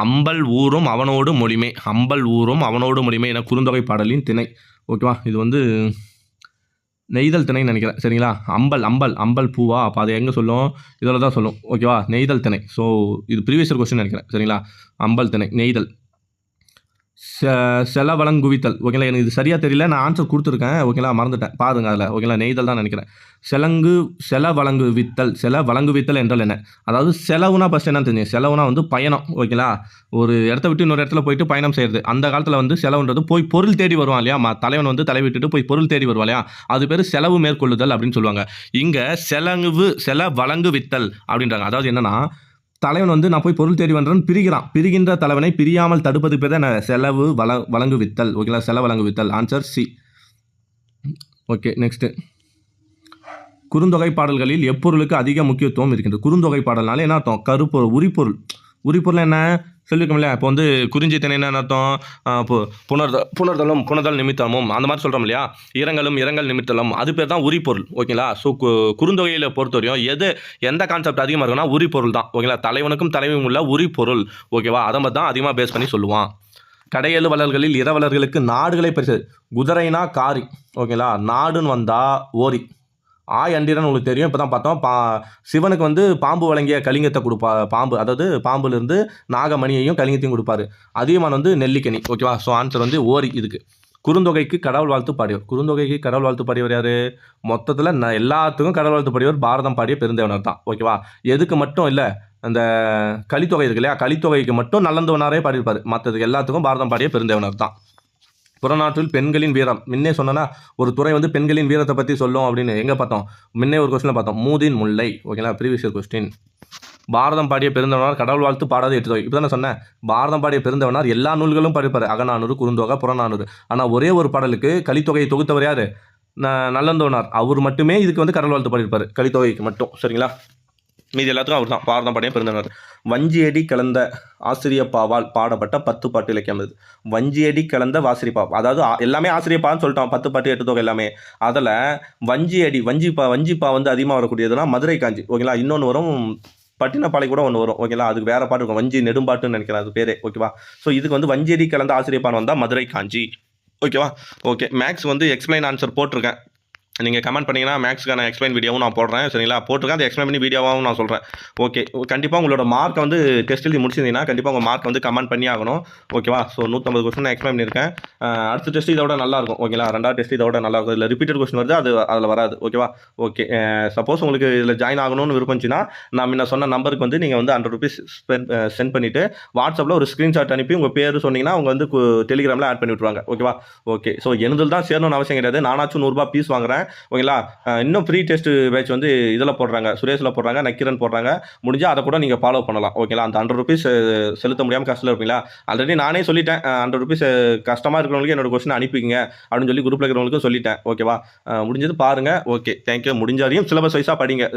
S1: அம்பல் ஊரும் அவனோடு மொழிமை. அம்பல் ஊரும் அவனோடு மொழிமை என குறுந்தொகை பாடலின் திணை. ஓகேவா? இது நெய்தல் திணைன்னு நினைக்கிறேன். சரிங்களா? அம்பல் பூவா? அப்போ அதை எங்கே சொல்லும்? இதில் தான் சொல்லும். ஓகேவா? நெய்தல் திணை. ஸோ இது ப்ரீவியஸ் இயர் கொஸ்டின் நினைக்கிறேன். சரிங்களா? அம்பல் திணை நெய்தல். செலவலங்குவித்தல். ஓகேங்களா? எனக்கு இது சரியாக தெரியல, நான் ஆன்சர் கொடுத்துருக்கேன். ஓகேங்களா? மறந்துட்டேன், பாருங்க. அதில் ஓகேங்களா? நெய்தல் தான் நினைக்கிறேன். செலவலங்குவித்தல் என்றால் என்ன? அதாவது செலவுனா ஃபஸ்ட் என்ன தெரியும்? செலவுனா பயணம். ஓகேங்களா? ஒரு இடத்த விட்டு இன்னொரு இடத்துல போயிட்டு பயணம் செய்கிறது. அந்த காலத்தில் செலவுன்றது போய் பொருள் தேடி வருவான் இல்லையா? தலைவன் தலைவிட்டுட்டு போய் பொருள் தேடி வருவான் இல்லையா? அது பேர் செலவு மேற்கொள்ளுதல் அப்படின்னு சொல்லுவாங்க. இங்கே செலவலங்குவித்தல் அப்படின்றாங்க. அதாவது என்னன்னா, தலைவன் நான் போய் பொருள் தேடி வந்தேன் பிரிகின்ற தலைவனை பிரியாமல் தடுப்பது பேர் தான் செலவு வழங்குவித்தல். ஓகேங்களா? செலவலங்குவித்தல். Answer C. Okay. Next. Kurunthogai பாடல்களில் எப்பொருளுக்கு அதிக முக்கியத்துவம் இருக்கின்றது? குறுந்தொகை பாடல்னால என்ன அர்த்தம்? கருப்பொருள், உரிப்பொருள் என்ன சொல்லியிருக்கோம் இல்லையா? இப்போ குறிஞ்சி திணை என்ன அர்த்தம்? புணர்தலும் நிமித்தமும் அந்த மாதிரி சொல்கிறோம் இல்லையா? இரங்கல் நிமித்தலும், அது பேர் தான் உரிப்பொருள். ஓகேங்களா? ஸோ குறுந்தொகையில் பொறுத்தவரையும் எந்த கான்செப்ட் அதிகமாக இருக்குன்னா உரிப்பொருள் தான். ஓகேங்களா? தலைவனுக்கும் தலைவனும் உள்ள உரிப்பொருள். ஓகேவா? அதை மாதிரி தான் அதிகமாக பேஸ் பண்ணி சொல்லுவான். கடையெழு வள்ளல்களில் இரவலர்களுக்கு நாடுகளை பரிசு. குதிரைனா காரி. ஓகேங்களா? நாடுன்னு வந்தால் ஓரி. அண்டீரன் உங்களுக்கு தெரியும். இப்போ தான் பார்த்தோம். சிவனுக்கு பாம்பு வழங்கிய கலிங்கத்தை கொடுப்பா. பாம்பு, அதாவது பாம்புலேருந்து நாகமணியையும் கலிங்கத்தையும் கொடுப்பாரு. அதிகமான நெல்லிக்கனி. ஓகேவா? ஸோ ஆன்சர் ஓரி. இதுக்கு. குறுந்தொகைக்கு கடவுள் வாழ்த்து பாடியவர். குறுந்தொகைக்கு கடவுள் வாழ்த்து பாடியவர் யார்? மொத்தத்தில் எல்லாத்துக்கும் கடவுள் வாழ்த்து பாடியவர் பாரதம் பாடிய பெருந்தேவனர் தான். ஓகேவா? எதுக்கு மட்டும் இல்லை, அந்த கலித்தொகை இருக்கு இல்லையா? கலித்தொகைக்கு மட்டும் நல்லந்தவனாரே பாடியிருப்பார். மற்றதுக்கு எல்லாத்துக்கும் பாரதம் பாடிய பெருந்தேவனர் தான். புறநாற்றில் பெண்களின் வீரம். முன்னே சொன்னா ஒரு துறை பெண்களின் வீரத்தை பற்றி சொல்லும் அப்படின்னு எங்கே பார்த்தோம்? முன்னே ஒரு கொஸ்டினில் பார்த்தோம். மூதின் முல்லை. ஓகேங்களா? Previous year question. பாரதம் பாடிய பெருந்தவனார் கடவுள் வாழ்த்து பாடாத 8 தொகை. இப்போ தானே சொன்னேன், பாரதம் பாடிய பெருந்தவனார் எல்லா நூல்களும் படிப்பார், அகநானூறு, குறுந்தொகை, புறநானூறு. ஆனால் ஒரே ஒரு பாடலுக்கு கலித்தொகையை தொகுத்தவர் யார்? நல்லந்தோனார். அவர் மட்டுமே இதுக்கு வந்து கடவுள் வாழ்த்து பாடியிருப்பார், கலித்தொகைக்கு மட்டும். சரிங்களா? மீதி எல்லாத்துக்கும் அவர் தான் பாரதம் பாடிய பெருந்தவனார். வஞ்சியடி கலந்த ஆசிரியப்பாவால் பாடப்பட்ட 10 பாட்டு இலக்கியம் இது. வஞ்சியடி கலந்த வாசிரியப்பா, அதாவது எல்லாமே ஆசிரியப்பான்னு சொல்லிட்டோம், 10 பாட்டு 8 தொகை எல்லாமே. அதில் வஞ்சிப்பா வந்து அதிகமாக வரக்கூடியதுன்னா மதுரை காஞ்சி. ஓகேங்களா? இன்னொன்று வரும் பட்டினப்பாலை கூட ஒன்று வரும். ஓகேங்களா? அதுக்கு வேறு பாட்டு இருக்கும், வஞ்சி நெடும்பாட்டுன்னு நினைக்கிறேன் அது பேரே. ஓகேவா? ஸோ இதுக்கு வந்து வஞ்சியடி கலந்த ஆசிரியப்பான்னு வந்தால் மதுரை காஞ்சி. ஓகேவா? ஓகே, மேக்ஸ் வந்து எக்ஸ்பிளைன் ஆன்சர் போட்டிருக்கேன். நீங்கள் கமெண்ட் பண்ணிங்கன்னா மேக்ஸ்க்கான எக்ஸ்பிளைன் வீடியோவும் நான் போடுறேன். சரிங்களா? போட்டிருக்கேன், அதை எக்ஸ்பிளைன் பண்ணி வீடியோவாகவும் நான் சொல்கிறேன். ஓகே, கண்டிப்பாக உங்களோட மார்க்கை வந்து டெஸ்ட் எழுதி முடிச்சிருந்தீங்கன்னா கண்டிப்பாக உங்கள் மார்க் வந்து கமெண்ட் பண்ணி ஆகணும். ஓகேவா? ஸோ 150 கொஸ்டின் நான் எக்ஸ்பிளைன் பண்ணியிருக்கேன். அடுத்த டெஸ்ட் இதோட நல்லாயிருக்கும். ஓகேங்களா? 2வது டெஸ்ட் இதோட நல்லாயிருக்கும். இதில் ரிப்பீட்டட் கொஸ்டின் வருது, அது அதில் வராது. ஓகேவா? ஓகே, சப்போஸ் உங்களுக்கு இதில் ஜாயின் ஆகணும்னு விருப்பம்ச்சுன்னா நான் முன்ன சொன்ன நம்பருக்கு வந்து நீங்கள் வந்து 100 ருபீஸ் சென்ட் பண்ணிவிட்டு வாட்ஸ்அப்பில் ஒரு ஸ்க்ரீன்ஷாட் அனுப்பி உங்கள் பேர் சொன்னீங்கன்னா அவங்க வந்து டெலிகிராமில் ஆட் பண்ணி விட்ருவாங்க. ஓகேவா? ஓகே, ஸோ எனதில் தான் சேரணும்னு அவசியம் கிடையாது. நானாச்சும் 100 ரூபா ஃபீஸ் வாங்குறேன். ஓகேங்களா? இன்னும் ஃப்ரீ டெஸ்ட் பேட்ச் வந்து இதில் போடுறாங்க, சுரேஷில் போடுறாங்க, நக்கீரன் போடுறாங்க. முடிஞ்சால் அதை கூட நீங்கள் ஃபாலோ பண்ணலாம். ஓகேங்களா? அந்த 100 ருபீஸ் செலுத்த முடியாமல் கஷ்டத்தில் இருப்பீங்களா? ஆல்ரெடி நானே சொல்லிட்டேன், 100 ருபீஸ் கஷ்டமாக இருக்கிறவங்களுக்கு என்னோட கொஸ்டின் அனுப்பிங்க அப்படின்னு சொல்லி குரூப்பில் இருக்கிறவங்களுக்கும் சொல்லிட்டேன். ஓகேவா? முடிஞ்சது பாருங்கள். Okay, thank you. முடிஞ்சாரையும் சிலபஸ் வைஸாக படிங்க.